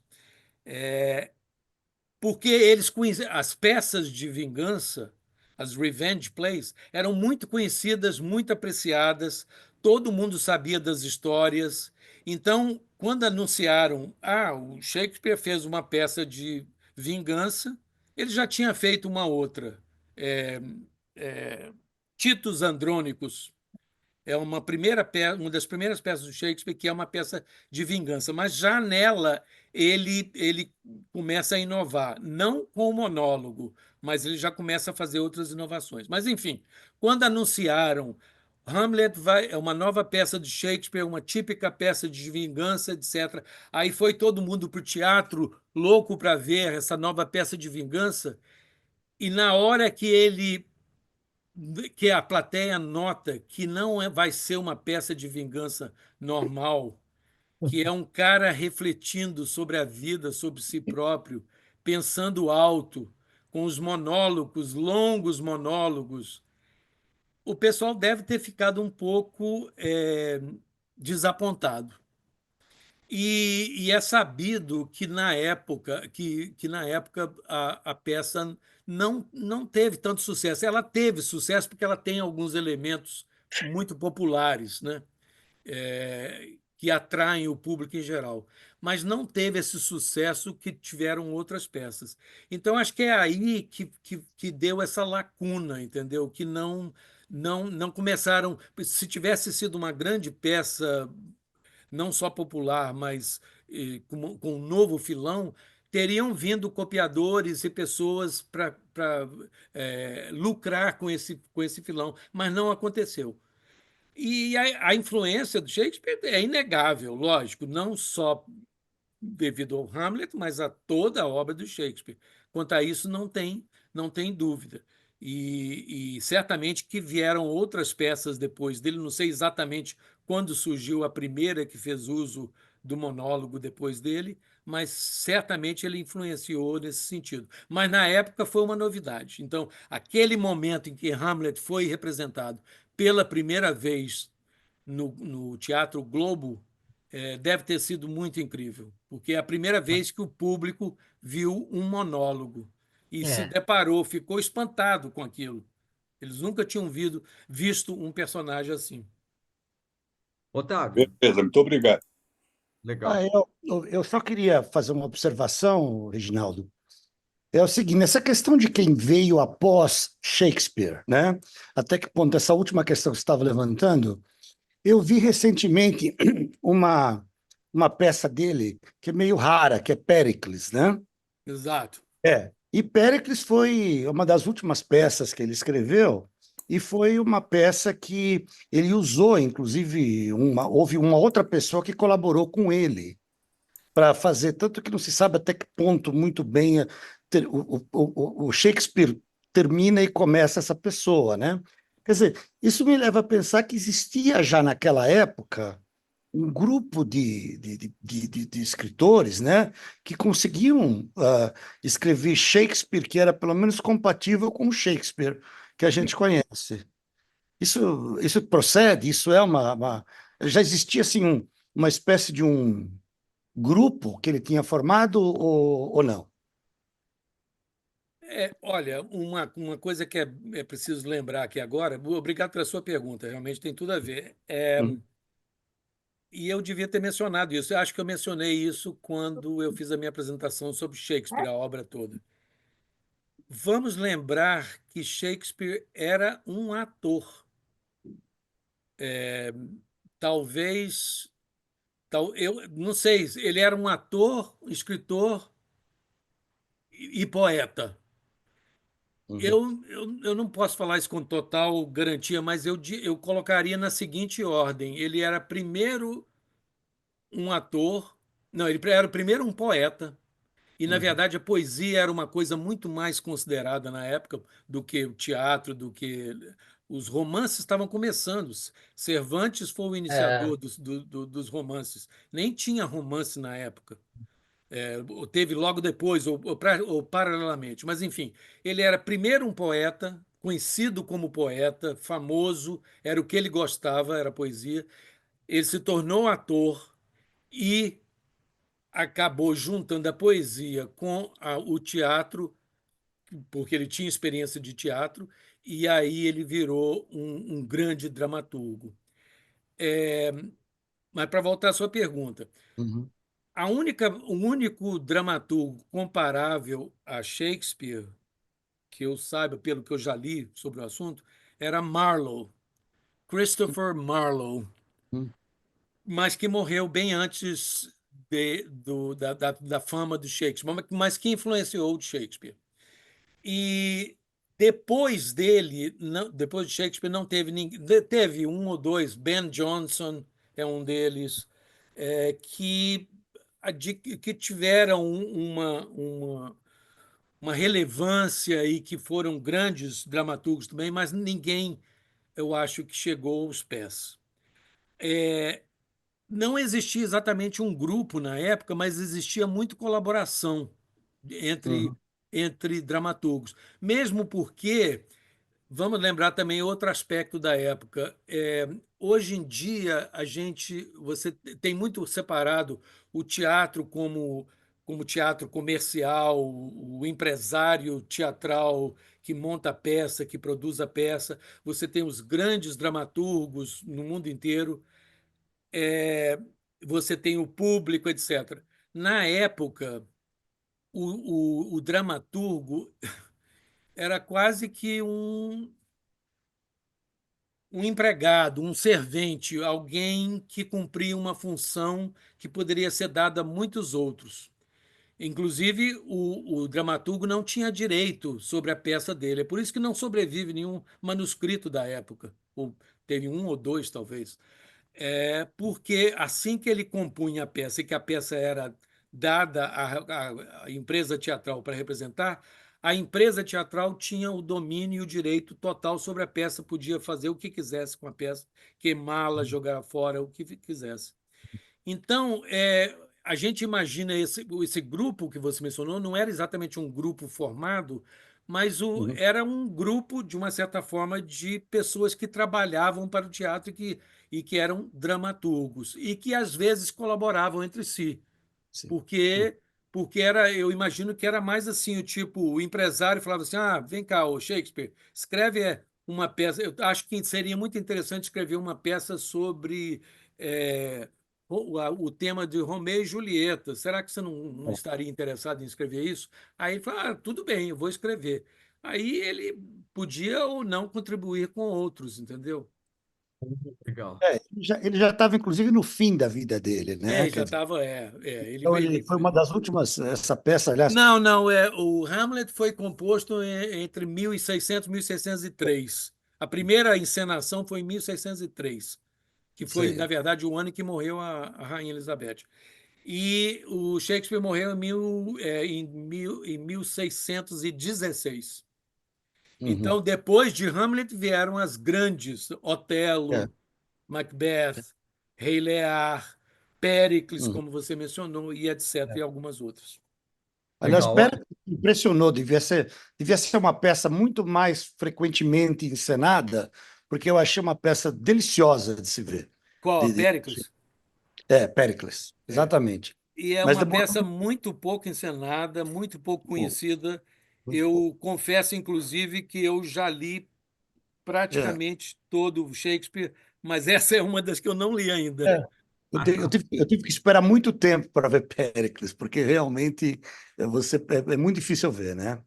porque eles conheciam as peças de vingança, as revenge plays, eram muito conhecidas, muito apreciadas, todo mundo sabia das histórias. Então, quando anunciaram, o Shakespeare fez uma peça de vingança, ele já tinha feito uma outra, é, é, Titus Andrônicos, é uma das primeiras peças do Shakespeare que é uma peça de vingança, mas já nela ele começa a inovar, não com o monólogo, mas ele já começa a fazer outras inovações. Mas enfim, quando anunciaram é uma nova peça de Shakespeare, uma típica peça de vingança, etc. Aí foi todo mundo para o teatro louco para ver essa nova peça de vingança. E na hora que a plateia nota que não vai ser uma peça de vingança normal, que é um cara refletindo sobre a vida, sobre si próprio, pensando alto, com os monólogos, longos monólogos, o pessoal deve ter ficado um pouco desapontado. E é sabido que na época a peça não teve tanto sucesso. Ela teve sucesso porque ela tem alguns elementos muito populares, né? Que atraem o público em geral, mas não teve esse sucesso que tiveram outras peças. Então, acho que é aí que deu essa lacuna, entendeu? Que não começaram. Se tivesse sido uma grande peça não só popular, mas com um novo filão, teriam vindo copiadores e pessoas para lucrar com esse filão, mas não aconteceu. E a influência do Shakespeare é inegável, lógico, não só devido ao Hamlet, mas a toda a obra do Shakespeare. Quanto a isso, não tem dúvida. E certamente que vieram outras peças depois dele, não sei exatamente quando surgiu a primeira que fez uso do monólogo depois dele, mas certamente ele influenciou nesse sentido. Mas na época foi uma novidade. Então, aquele momento em que Hamlet foi representado pela primeira vez no Teatro Globo deve ter sido muito incrível, porque é a primeira vez que o público viu um monólogo e se É, deparou, ficou espantado com aquilo. Eles nunca tinham visto um personagem assim. Otávio, Beleza, muito obrigado. legal. Eu só queria fazer uma observação, Reginaldo. É o seguinte, essa questão de quem veio após Shakespeare, né? Até que ponto essa última questão que você estava levantando, eu vi recentemente uma peça dele que é meio rara, que é Péricles, né? Exato. E Péricles foi uma das últimas peças que ele escreveu, e foi uma peça que ele usou, inclusive, houve uma outra pessoa que colaborou com ele para fazer, tanto que não se sabe até que ponto muito bem o Shakespeare termina e começa essa pessoa, né? Quer dizer, isso me leva a pensar que existia já naquela época um grupo de escritores, né, que conseguiam escrever Shakespeare que era pelo menos compatível com o Shakespeare que a gente conhece. Isso procede? Isso é já existia assim uma espécie de um grupo que ele tinha formado ou não? Olha, uma coisa que é preciso lembrar aqui agora, obrigado pela sua pergunta, realmente tem tudo a ver. Uhum. E eu devia ter mencionado isso. Eu acho que eu mencionei isso quando eu fiz a minha apresentação sobre Shakespeare, a obra toda. Vamos lembrar que Shakespeare era um ator. Talvez, eu não sei, ele era um ator, escritor e poeta. Uhum. Eu não posso falar isso com total garantia, mas eu colocaria na seguinte ordem: ele era primeiro um ator, não, ele era primeiro um poeta, e na Uhum. verdade a poesia era uma coisa muito mais considerada na época do que o teatro, do que os romances estavam começando. Cervantes foi o É, iniciador dos romances, nem tinha romance na época. Ou teve logo depois, ou paralelamente. Mas, enfim, ele era primeiro um poeta, conhecido como poeta, famoso, era o que ele gostava, era poesia. Ele se tornou ator e acabou juntando a poesia com o teatro, porque ele tinha experiência de teatro, e aí ele virou um grande dramaturgo. Mas, para voltar à sua pergunta, Uhum. o único dramaturgo comparável a Shakespeare, que eu saiba, pelo que eu já li sobre o assunto, era Marlowe, Christopher Marlowe, Uhum. mas que morreu bem antes da fama do Shakespeare, mas que influenciou o Shakespeare. E depois dele, depois de Shakespeare, não teve ninguém. Teve um ou dois, Ben Jonson é um deles, que que tiveram uma relevância e que foram grandes dramaturgos também, mas ninguém, eu acho, que chegou aos pés. Não existia exatamente um grupo na época, mas existia muita colaboração entre, Uhum. entre dramaturgos. Mesmo porque, vamos lembrar também outro aspecto da época. Hoje em dia, você tem muito separado o teatro como teatro comercial, o empresário teatral que monta a peça, que produz a peça. Você tem os grandes dramaturgos no mundo inteiro, você tem o público, etc. Na época, o dramaturgo era quase que um empregado, um servente, alguém que cumpria uma função que poderia ser dada a muitos outros. Inclusive, o dramaturgo não tinha direito sobre a peça dele. É por isso que não sobrevive nenhum manuscrito da época. Ou teve um ou dois, talvez. Porque assim que ele compunha a peça e que a peça era dada à empresa teatral para representar, a empresa teatral tinha o domínio e o direito total sobre a peça, podia fazer o que quisesse com a peça, queimá-la, jogar fora, o que quisesse. Então, a gente imagina esse grupo que você mencionou, não era exatamente um grupo formado, mas Uhum. era um grupo, de uma certa forma, de pessoas que trabalhavam para o teatro e que eram dramaturgos, e que às vezes colaboravam entre si. Sim. Porque eu imagino que era mais assim, o empresário falava assim: "Ah, vem cá, ô Shakespeare, escreve uma peça". Eu acho que seria muito interessante escrever uma peça sobre é, o tema de Romeu e Julieta. Será que você não estaria interessado em escrever isso? Aí ele falou: "Ah, tudo bem, eu vou escrever". Aí ele podia ou não contribuir com outros, entendeu? Legal. Ele já estava, inclusive, no fim da vida dele, né? Já Quer dizer, estava. então ele foi uma das últimas, essa peça, aliás. Não, não, o Hamlet foi composto entre 1600 e 1603. A primeira encenação foi em 1603, que foi, na Sei. verdade, o ano em que morreu a Rainha Elizabeth. E o Shakespeare morreu em 1616. Uhum. Então, depois de Hamlet, vieram as grandes: É. Otelo, Macbeth, Rei Lear, Péricles, Uhum. como você mencionou, e etc., e algumas outras. Aliás, Legal. Pérez me impressionou, devia ser uma peça muito mais frequentemente encenada, porque eu achei uma peça deliciosa de se ver. Qual? A De- de- Péricles? Péricles, exatamente. E é Mas uma demorou peça muito pouco encenada, muito pouco muito. conhecida, Eu confesso, inclusive, que eu já li praticamente todo o Shakespeare, mas essa é uma das que eu não li ainda. Eu tive que esperar muito tempo para ver Péricles, porque realmente é muito difícil ver, né?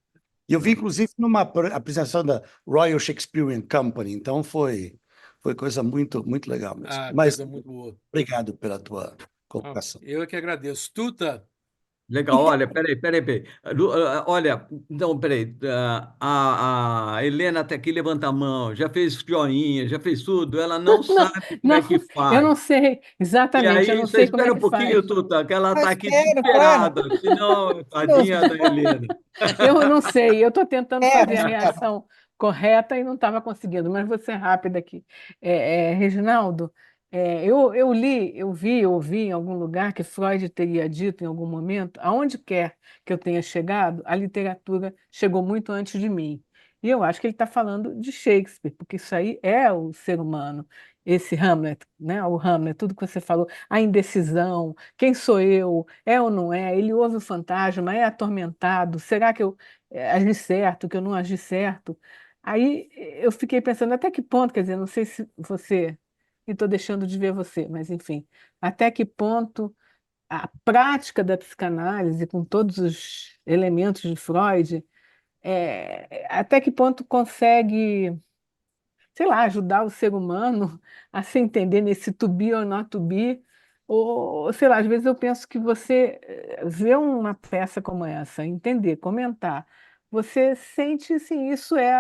E eu vi, inclusive, numa apresentação da Royal Shakespearean Company, então foi coisa muito, muito legal mesmo. Ah, Mas coisa muito boa. obrigado pela tua Ah, colocação. eu é que agradeço. Tuta, Legal, olha, peraí. Olha, então, peraí. A Helena até aqui levanta a mão, já fez joinha, já fez tudo, ela não Não, sabe como não, é que eu faz. não sei, E exatamente, eu aí, não você sei como é espera um que pouquinho, faz. Tuta, que ela Eu está aqui espero, claro. desesperada, senão, Não, tadinha da Helena. Eu não sei, eu estou tentando fazer a espero. reação correta e não estava conseguindo, mas vou ser rápida aqui. Reginaldo, eu vi, eu ouvi em algum lugar que Freud teria dito em algum momento, aonde quer que eu tenha chegado, a literatura chegou muito antes de mim. E eu acho que ele está falando de Shakespeare, porque isso aí é o ser humano, esse Hamlet, né? O Hamlet, tudo que você falou, a indecisão, quem sou eu? É ou não é? Ele ouve o fantasma, é atormentado. Será que eu agi certo, que eu não agi certo? Aí eu fiquei pensando até que ponto, quer dizer, não sei se você, e estou deixando de ver você, mas enfim, até que ponto a prática da psicanálise, com todos os elementos de Freud, até que ponto consegue, sei lá, ajudar o ser humano a se entender nesse to be or not to be, ou sei lá, às vezes eu penso que você vê uma peça como essa, entender, comentar, você sente assim, isso é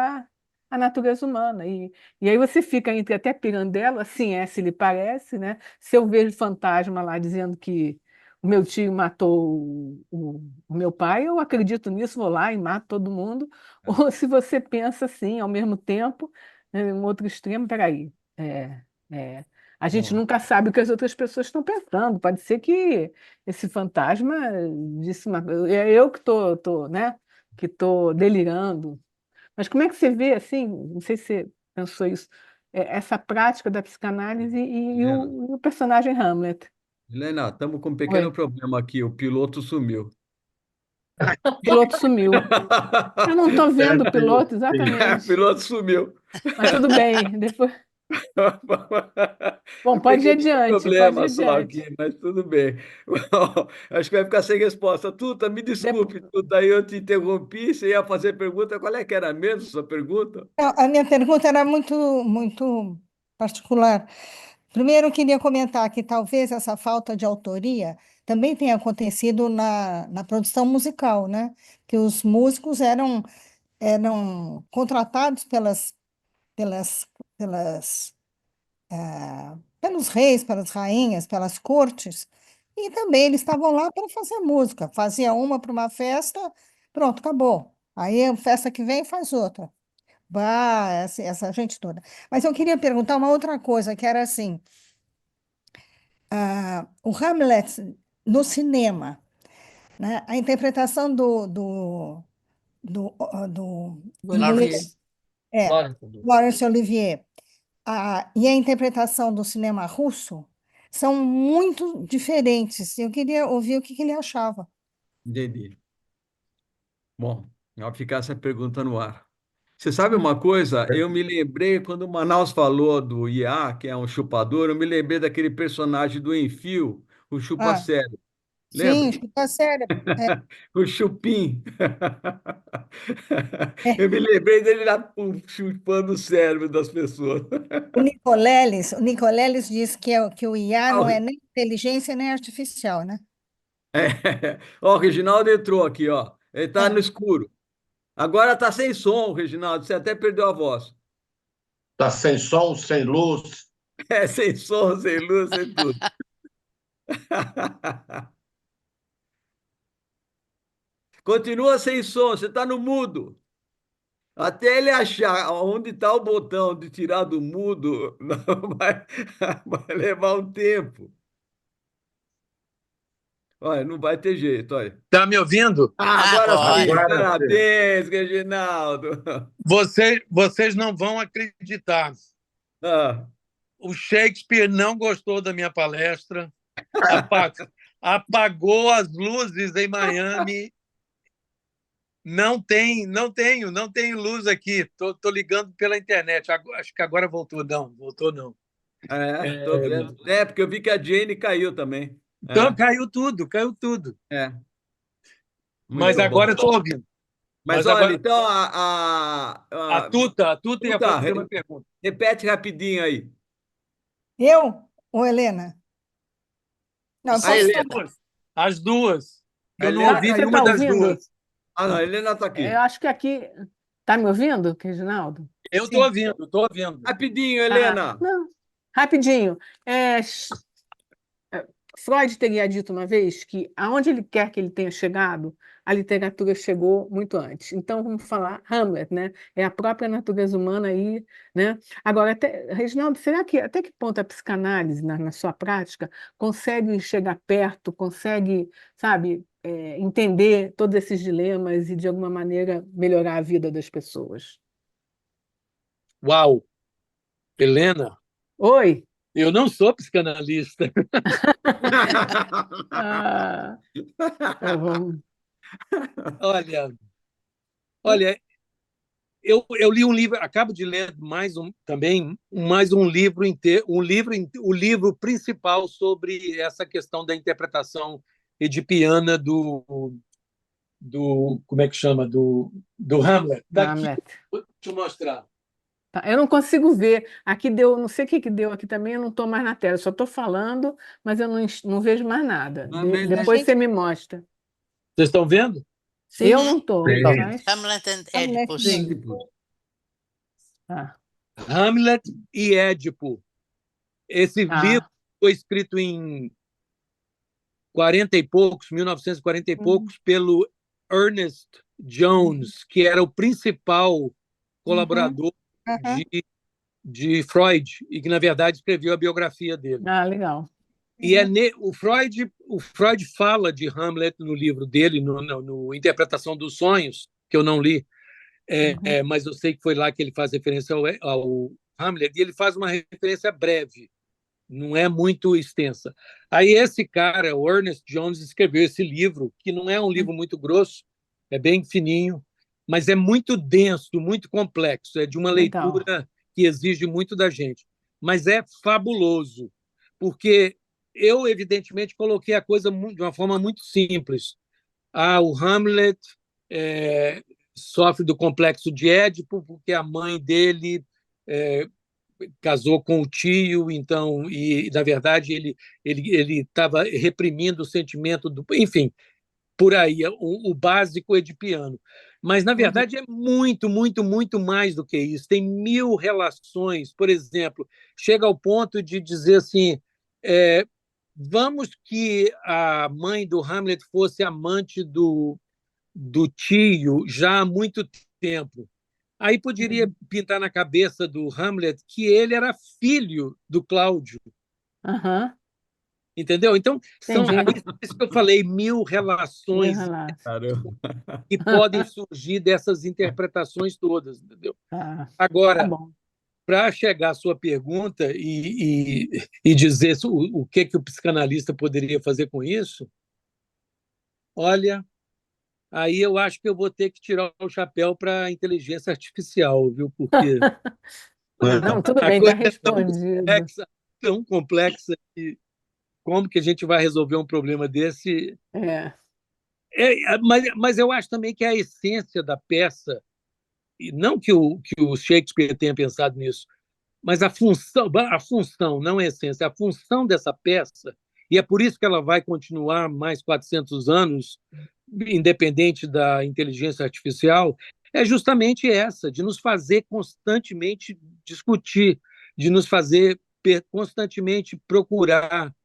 a natureza humana, e aí você fica entre até Pirandello, assim é, se lhe parece, né? Se eu vejo fantasma lá dizendo que o meu tio matou o meu pai, eu acredito nisso, vou lá e mato todo mundo, ou se você pensa assim, ao mesmo tempo, um outro extremo, peraí. É, a gente Bom, nunca sabe o que as outras pessoas estão pensando. Pode ser que esse fantasma disse uma coisa. É eu que tô, né? Que estou delirando. Mas como é que você vê, assim, não sei se você pensou isso, essa prática da psicanálise Helena, e o personagem Hamlet? Helena, estamos com um pequeno Oi, problema aqui, o piloto sumiu. o piloto sumiu. Eu não estou vendo o piloto O exatamente, piloto sumiu. mas tudo bem. Depois... Bom, Um pode ir pequenino adiante, pode ir problema só adiante. aqui, mas tudo bem. Bom, acho que vai ficar sem resposta. Tuta, me desculpe, Tuta, aí eu te interrompi, você ia fazer pergunta, qual é que era mesmo sua pergunta? Não, a minha pergunta era muito, muito particular. Primeiro, eu queria comentar que talvez essa falta de autoria também tenha acontecido na produção musical, né? Que os músicos eram contratados pelas, pelas, pelos reis, pelas rainhas, pelas cortes, e também eles estavam lá para fazer música. Fazia uma para uma festa, pronto, acabou. Aí a festa que vem faz outra. Bah, essa gente toda. Mas eu queria perguntar uma outra coisa, que era assim, o Hamlet no cinema, né? A interpretação do Olivier. inglês é Laurence. Laurence Olivier, e a interpretação do cinema russo são muito diferentes. Eu queria ouvir o que ele achava. Entendi. Bom, vai ficar essa pergunta no ar. Você sabe Hum. uma coisa? Eu me lembrei, quando o Manaus falou do IA, que é um chupador, eu me lembrei daquele personagem do Enfio, o Ah, Chupa-Cérebro. sim, Lembra? fica sério. O Chupim. É, Eu me lembrei dele lá chupando o cérebro das pessoas. o Nicoleles diz que o IA Ah, não é nem inteligência nem artificial, né? Ó, o Reginaldo entrou aqui, ó. Ele tá no Ah, escuro. Agora tá sem som, Reginaldo. Você até perdeu a voz. Tá sem som, sem luz. É, sem som, sem luz, sem tudo. Continua sem som, você tá no mudo. Até ele achar onde está o botão de tirar do mudo, vai levar um tempo. Olha, não vai ter jeito, olha. tá me ouvindo? Ah, agora sim, Agora sim. parabéns, Reginaldo. Vocês não vão acreditar. Ah, O Shakespeare não gostou da minha palestra, apa- apagou as luzes em Miami Não tenho luz aqui. Tô ligando pela internet. Acho que agora voltou. Não, voltou não. Tô vendo. Porque eu vi que a Jane caiu também. Então caiu tudo, caiu tudo. Mas Muito bom. agora estou ouvindo. Mas Mas olha, agora então a Tuta ia fazer uma pergunta. repete rapidinho aí. Eu ou Helena? Não, A Helena. As duas. A Eu não Helena ouvi caiu. nenhuma Tá das ouvindo? duas. Ah, não, a Helena está Eu aqui. acho que aqui. Tá me ouvindo, Reginaldo? Eu estou ouvindo, estou ouvindo. Rapidinho, Helena. Não, rapidinho. Freud teria dito uma vez que aonde ele quer que ele tenha chegado, a literatura chegou muito antes. Então, vamos falar Hamlet, né? É a própria natureza humana aí, né? Agora, Reginaldo, será que até que ponto a psicanálise, na sua prática, consegue chegar perto, consegue, sabe, entender todos esses dilemas e, de alguma maneira, melhorar a vida das pessoas? Uau! Helena, Oi? eu não sou psicanalista. Vamos. Olha, eu li um livro, acabo de ler mais um livro inteiro, o livro principal sobre essa questão da interpretação edipiana do como é que chama? Do Hamlet. Daqui, Hamlet. vou te mostrar. Tá, eu não consigo ver. Aqui deu, não sei o que que deu aqui também, eu não estou mais na tela, só estou falando, mas eu não vejo mais nada. Depois você me mostra. Vocês estão vendo? Eu não estou. Hamlet and Oedipus. Hamlet e Édipo. Esse livro foi escrito em 1940 e poucos, pelo Ernest Jones, que era o principal colaborador de Freud e que, na verdade, escreveu a biografia dele. Legal. E o Freud fala de Hamlet no livro dele, no Interpretação dos Sonhos, que eu não li, mas eu sei que foi lá que ele faz referência ao Hamlet, e ele faz uma referência breve, não é muito extensa. Aí esse cara, o Ernest Jones, escreveu esse livro, que não é um livro muito grosso, é bem fininho, mas é muito denso, muito complexo, é de uma leitura que exige muito da gente. Mas é fabuloso, porque eu, evidentemente, coloquei a coisa de uma forma muito simples. O Hamlet sofre do complexo de Édipo, porque a mãe dele casou com o tio, então, e na verdade ele estava reprimindo o sentimento do, enfim, por aí, o básico edipiano. Mas na verdade é muito, muito, muito mais do que isso. Tem 1000 relações, por exemplo, chega ao ponto de dizer assim, vamos que a mãe do Hamlet fosse amante do tio já há muito tempo. Aí poderia pintar na cabeça do Hamlet que ele era filho do Cláudio. Entendeu? Então, são isso que eu falei, 1000 relações que podem surgir dessas interpretações todas. Entendeu? Agora, para chegar à sua pergunta e dizer o que o psicanalista poderia fazer com isso, olha, aí eu acho que eu vou ter que tirar o chapéu para a inteligência artificial, viu? Porque não, tudo bem, está respondido. Tão complexa que como que a gente vai resolver um problema desse? Mas eu acho também que a essência da peça, e não que o Shakespeare tenha pensado nisso, mas a função, não a essência, a função dessa peça, e é por isso que ela vai continuar mais 400 anos, independente da inteligência artificial, é justamente essa, de nos fazer constantemente discutir, de nos fazer constantemente procurar,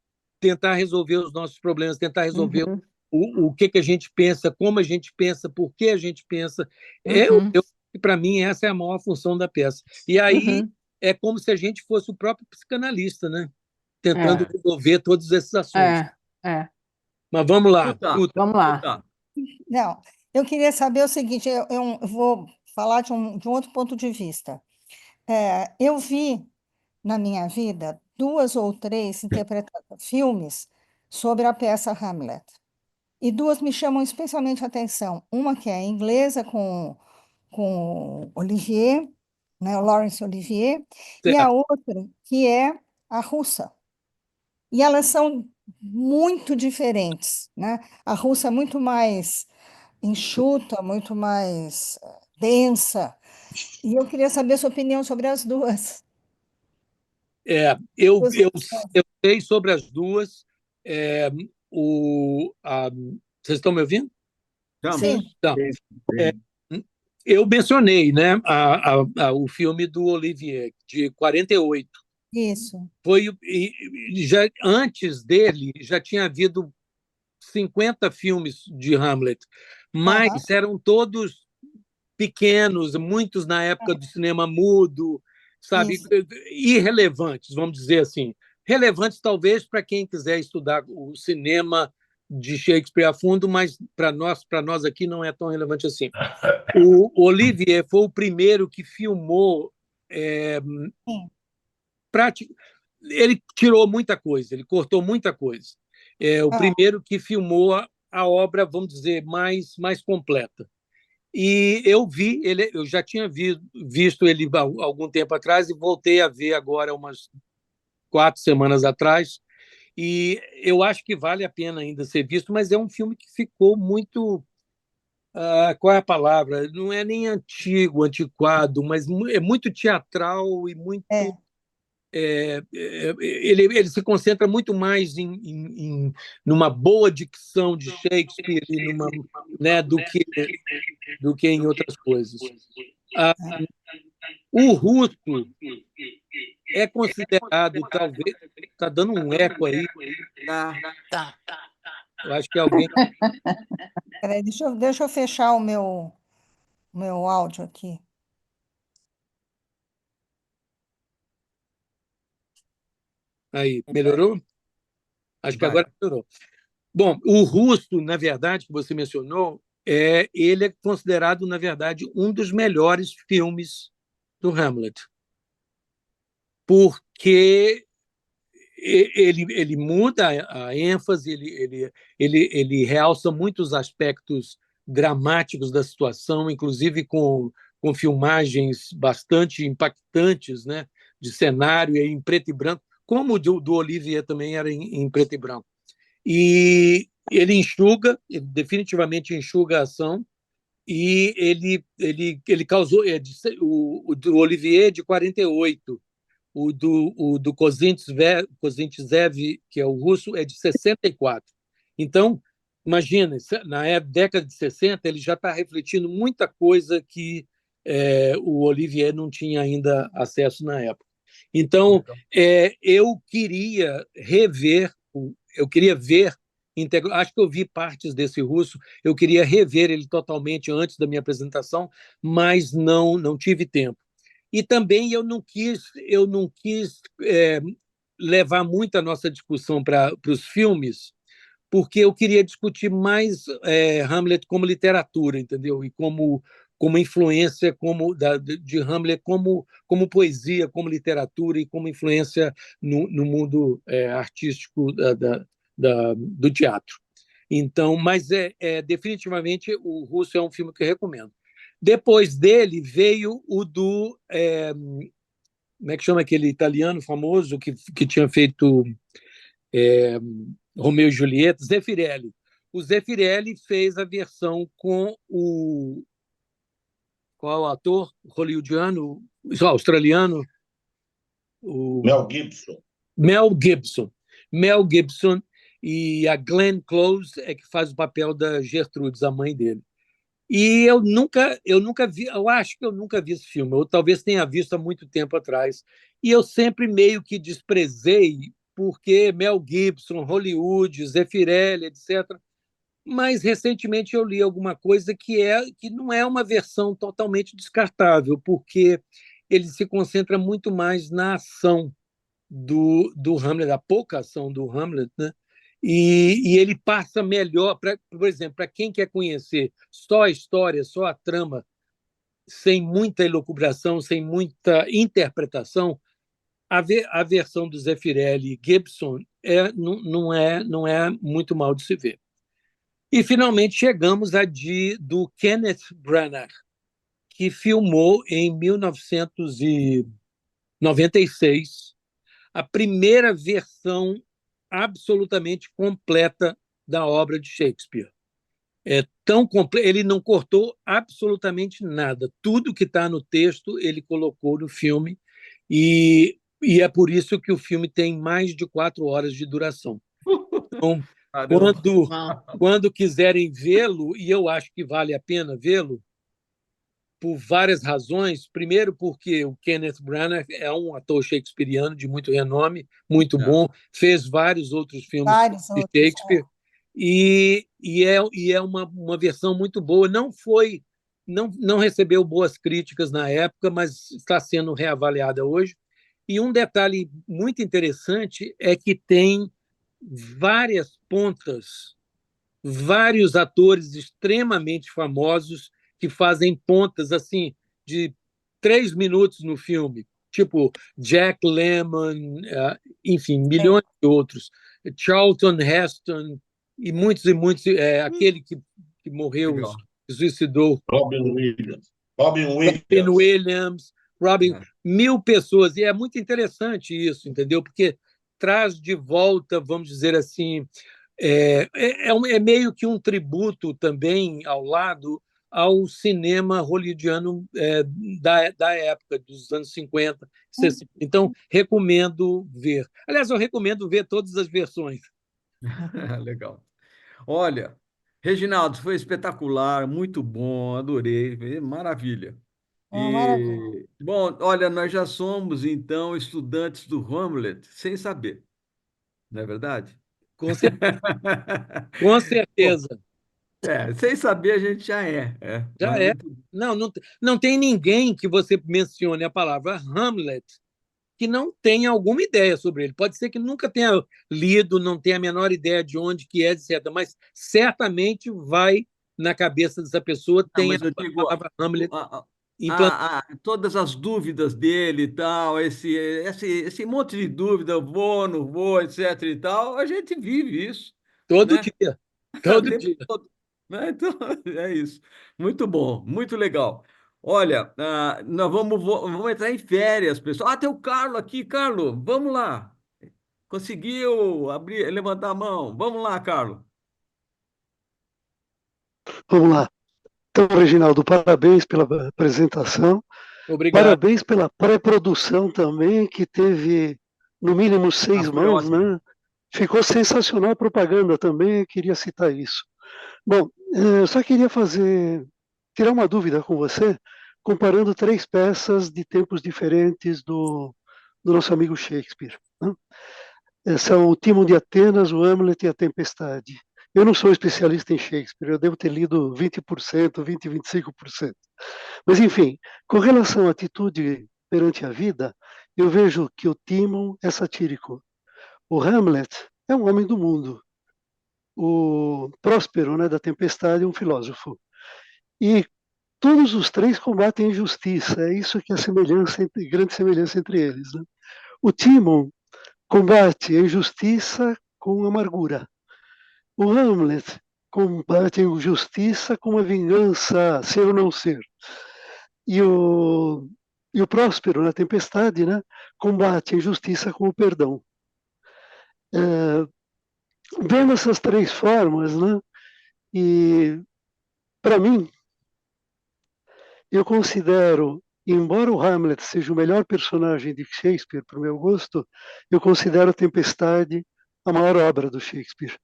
tentar resolver os nossos problemas, tentar resolver o que a gente pensa, como a gente pensa, por que a gente pensa. Para mim, essa é a maior função da peça. E aí é como se a gente fosse o próprio psicanalista, né? Tentando resolver todos esses assuntos. Mas vamos lá. Vamos lá. Não, eu queria saber o seguinte, eu vou falar de um outro ponto de vista. Eu vi na minha vida 2 ou 3 filmes sobre a peça Hamlet. e duas me chamam especialmente a atenção. Uma que é a inglesa com o Olivier, né, o Laurence Olivier, e a Certo. outra que é a russa. E elas são muito diferentes, né? A russa é muito mais enxuta, muito mais densa. E eu queria saber a sua opinião sobre as duas. Eu, Duas eu, versões. eu sei sobre as duas. É, vocês estão me ouvindo? Estamos. Sim, Então, Sim, é, sim. eu mencionei, né, o filme do Olivier, de 48. isso. Já antes dele, já tinha havido 50 filmes de Hamlet, mas Aham. eram todos pequenos, muitos na época do cinema mudo, sabe, Isso. irrelevantes, vamos dizer assim. Relevantes talvez para quem quiser estudar o cinema de Shakespeare a fundo, mas para nós aqui não é tão relevante assim. O Olivier foi o primeiro que filmou Sim. ele tirou muita coisa, ele cortou muita coisa. É o Ah, primeiro que filmou a obra, vamos dizer, mais completa. E eu já tinha visto ele há algum tempo atrás e voltei a ver agora umas 4 semanas atrás. E eu acho que vale a pena ainda ser visto, mas é um filme que ficou muito. Qual é a palavra? Não é nem antigo, antiquado, mas é muito teatral e muito. é. Ele se concentra muito mais numa boa dicção de Shakespeare e né, do que em outras coisas. Ah, o russo é considerado, talvez. Está dando um eco aí. Tá. Eu acho que alguém. Peraí, deixa eu fechar o meu áudio aqui. Aí, melhorou? Acho que Vai. agora melhorou. Bom, o russo, na verdade, que você mencionou, ele é considerado, na verdade, um dos melhores filmes do Hamlet, porque ele muda a ênfase, ele realça muitos aspectos dramáticos da situação, inclusive com filmagens bastante impactantes, né, de cenário em preto e branco, como o do Olivier também era em preto e branco. E ele definitivamente enxuga a ação, e ele causou. O do Olivier é de 48, o do Kozintsev, que é o russo, é de 64. Então, imagina, na década de 60, ele já está refletindo muita coisa que o Olivier não tinha ainda acesso na época. Então, eu queria ver, acho que eu vi partes desse russo, eu queria rever ele totalmente antes da minha apresentação, mas não tive tempo. E também eu não quis levar muito a nossa discussão para os filmes, porque eu queria discutir mais Hamlet como literatura, entendeu? E como influência de Hamlet como poesia, como literatura e como influência no mundo artístico do teatro. Então, mas definitivamente o Russo é um filme que eu recomendo. Depois dele veio o do como é que chama aquele italiano famoso que tinha feito Romeu e Julieta, Zeffirelli. O Zeffirelli fez a versão com qual ator hollywoodiano, australiano, o Mel Gibson. Mel Gibson. Mel Gibson, e a Glenn Close é que faz o papel da Gertrudes, a mãe dele. E eu nunca vi, eu acho que eu nunca vi esse filme, ou talvez tenha visto há muito tempo atrás. E eu sempre meio que desprezei, porque Mel Gibson, Hollywood, Zeffirelli, etc. Mas recentemente eu li alguma coisa que não é uma versão totalmente descartável, porque ele se concentra muito mais na ação do Hamlet, a pouca ação do Hamlet, né? E ele passa melhor, por exemplo, para quem quer conhecer só a história, só a trama, sem muita elucubração, sem muita interpretação, a versão do Zeffirelli e Gibson não é muito mal de se ver. E, finalmente, chegamos do Kenneth Branagh, que filmou em 1996 a primeira versão absolutamente completa da obra de Shakespeare. Ele não cortou absolutamente nada. Tudo que está no texto ele colocou no filme, e é por isso que o filme tem mais de 4 horas de duração. Então, quando quiserem vê-lo, e eu acho que vale a pena vê-lo, por várias razões. Primeiro, porque o Kenneth Branagh é um ator shakespeariano de muito renome, muito bom, fez vários outros filmes de Shakespeare, e é uma versão muito boa. Não recebeu boas críticas na época, mas está sendo reavaliada hoje. E um detalhe muito interessante é que tem várias pontas, vários atores extremamente famosos que fazem pontas assim de 3 minutos no filme, tipo Jack Lemmon, enfim, milhões de outros, Charlton Heston e muitos, aquele que morreu, que suicidou, Robin Williams, 1000 pessoas, e é muito interessante isso, entendeu? Porque traz de volta, vamos dizer assim, é meio que um tributo também ao lado ao cinema hollywoodiano da época, dos anos 50, 60. Então, recomendo ver. Aliás, eu recomendo ver todas as versões. Legal. Olha, Reginaldo, foi espetacular, muito bom, adorei, maravilha. Maravilha. Bom, olha, nós já somos, então, estudantes do Hamlet, sem saber, não é verdade? Com certeza. Com certeza. Sem saber a gente já é. Já Mas é. muito... Não tem ninguém que você mencione a palavra Hamlet que não tenha alguma ideia sobre ele. Pode ser que nunca tenha lido, não tenha a menor ideia de onde que é, etc. Mas certamente vai na cabeça dessa pessoa, tem a palavra Hamlet implantada. Todas as dúvidas dele e tal, esse monte de dúvida, vou, não vou, etc. e tal, a gente vive isso. Todo né? dia. Todo dia. Né? Então, é isso. Muito bom, muito legal. Olha, nós vamos entrar em férias, pessoal. Tem o Carlos aqui. Carlos, vamos lá. Conseguiu levantar a mão? Vamos lá, Carlos. Vamos lá. Então, Reginaldo, parabéns pela apresentação. Obrigado. Parabéns pela pré-produção também, que teve no mínimo 6 mãos, ótimo. né? Ficou sensacional a propaganda também, queria citar isso. Bom, eu só queria tirar uma dúvida com você, comparando 3 peças de tempos diferentes do nosso amigo Shakespeare. Né? São o Timão de Atenas, o Hamlet e a Tempestade. Eu não sou especialista em Shakespeare, eu devo ter lido 20%, 25%. Mas, enfim, com relação à atitude perante a vida, eu vejo que o Timon é satírico. O Hamlet é um homem do mundo. O Próspero, né, da Tempestade, é um filósofo. E todos os 3 combatem a injustiça. É isso que é a grande semelhança entre eles. Né? O Timon combate a injustiça com amargura. O Hamlet combate a injustiça com uma vingança, ser ou não ser. E o Próspero, na Tempestade, né, combate a injustiça com o perdão. Vendo essas 3 formas, né, e para mim, eu considero, embora o Hamlet seja o melhor personagem de Shakespeare, para o meu gosto, eu considero a Tempestade a maior obra do Shakespeare.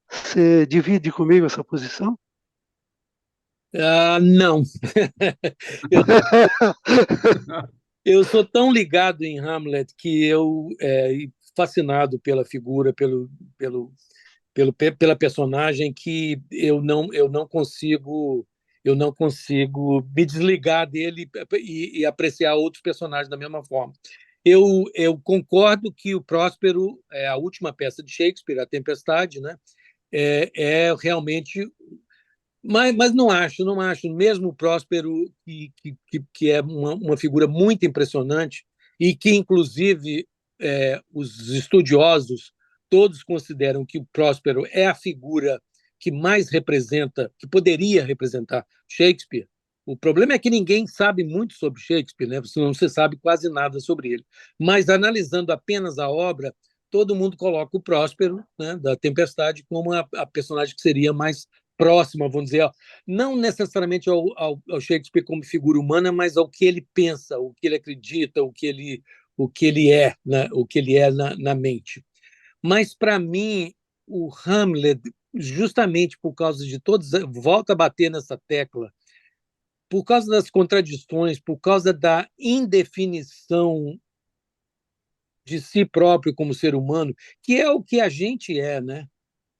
Você divide comigo essa posição? Não. Eu sou tão ligado em Hamlet que fascinado pela figura, pela personagem, que eu não consigo me desligar dele e apreciar outros personagens da mesma forma. Eu concordo que o Próspero é a última peça de Shakespeare, a Tempestade, né? É realmente, mas não acho. Mesmo o Próspero, que é uma figura muito impressionante e que, inclusive, os estudiosos todos consideram que o Próspero é a figura que mais representa, que poderia representar Shakespeare. O problema é que ninguém sabe muito sobre Shakespeare, né? Não se sabe quase nada sobre ele. Mas, analisando apenas a obra, todo mundo coloca o Próspero, né, da Tempestade, como a personagem que seria mais próxima, vamos dizer, não necessariamente ao Shakespeare como figura humana, mas ao que ele pensa, o que ele acredita, o que ele é, né, o que ele é na mente. Mas, para mim, o Hamlet, justamente por causa de todos, volta a bater nessa tecla, por causa das contradições, por causa da indefinição de si próprio como ser humano, que é o que a gente é, né?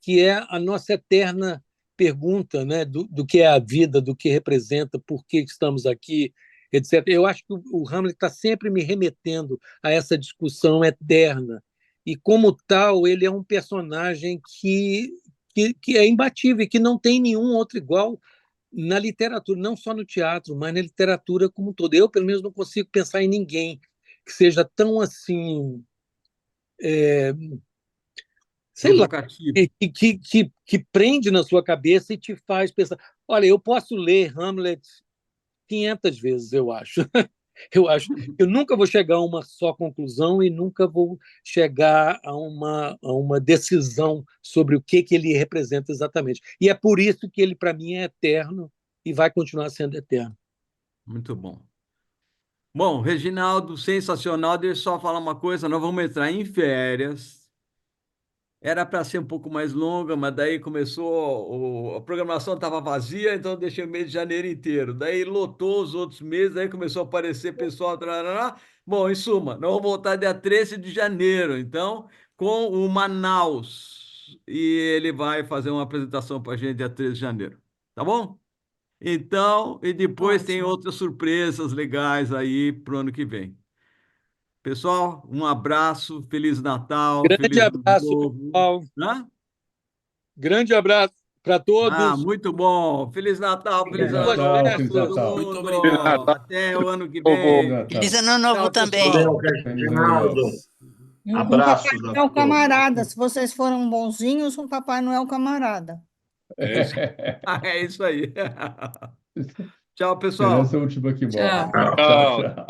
Que é a nossa eterna pergunta, né? do que é a vida, do que representa, por que estamos aqui, etc. Eu acho que o Hamlet está sempre me remetendo a essa discussão eterna. E, como tal, ele é um personagem que é imbatível e que não tem nenhum outro igual na literatura, não só no teatro, mas na literatura como um todo. Eu, pelo menos, não consigo pensar em ninguém que seja tão assim, sei lá, Provocativo. que prende na sua cabeça e te faz pensar. Olha, eu posso ler Hamlet 500 vezes, eu acho. Eu acho que eu nunca vou chegar a uma só conclusão e nunca vou chegar a uma decisão sobre o que ele representa exatamente. E é por isso que ele, para mim, é eterno e vai continuar sendo eterno. Muito bom. Bom, Reginaldo, sensacional. Deixa eu só falar uma coisa: nós vamos entrar em férias. Era para ser um pouco mais longa, mas daí começou, a programação estava vazia, então eu deixei o mês de janeiro inteiro. Daí lotou os outros meses, aí começou a aparecer pessoal. Tarará. Bom, em suma, nós vamos voltar dia 13 de janeiro, então, com o Manaus. E ele vai fazer uma apresentação para a gente dia 13 de janeiro. Tá bom? Então, e depois tem Ótimo. outras surpresas legais aí para o ano que vem. Pessoal, um abraço, Feliz Natal, Grande Feliz Ano abraço, Novo. pessoal. Hã? Grande abraço para Ah, todos. muito bom. Feliz Natal, Feliz Obrigado. Ano Boas Novo, festas. todo Muito mundo. obrigado. Até o ano que Feliz vem. Natal. Feliz Ano Novo Tchau, também. Valeu, pessoal. Reginaldo. Um Abraços Papai a Noel todos. camarada. Se vocês foram bonzinhos, um Papai Noel camarada. É isso. É isso aí. Tchau, Teresa pessoal. é a última que morre. Tchau. Tchau. Tchau, tchau.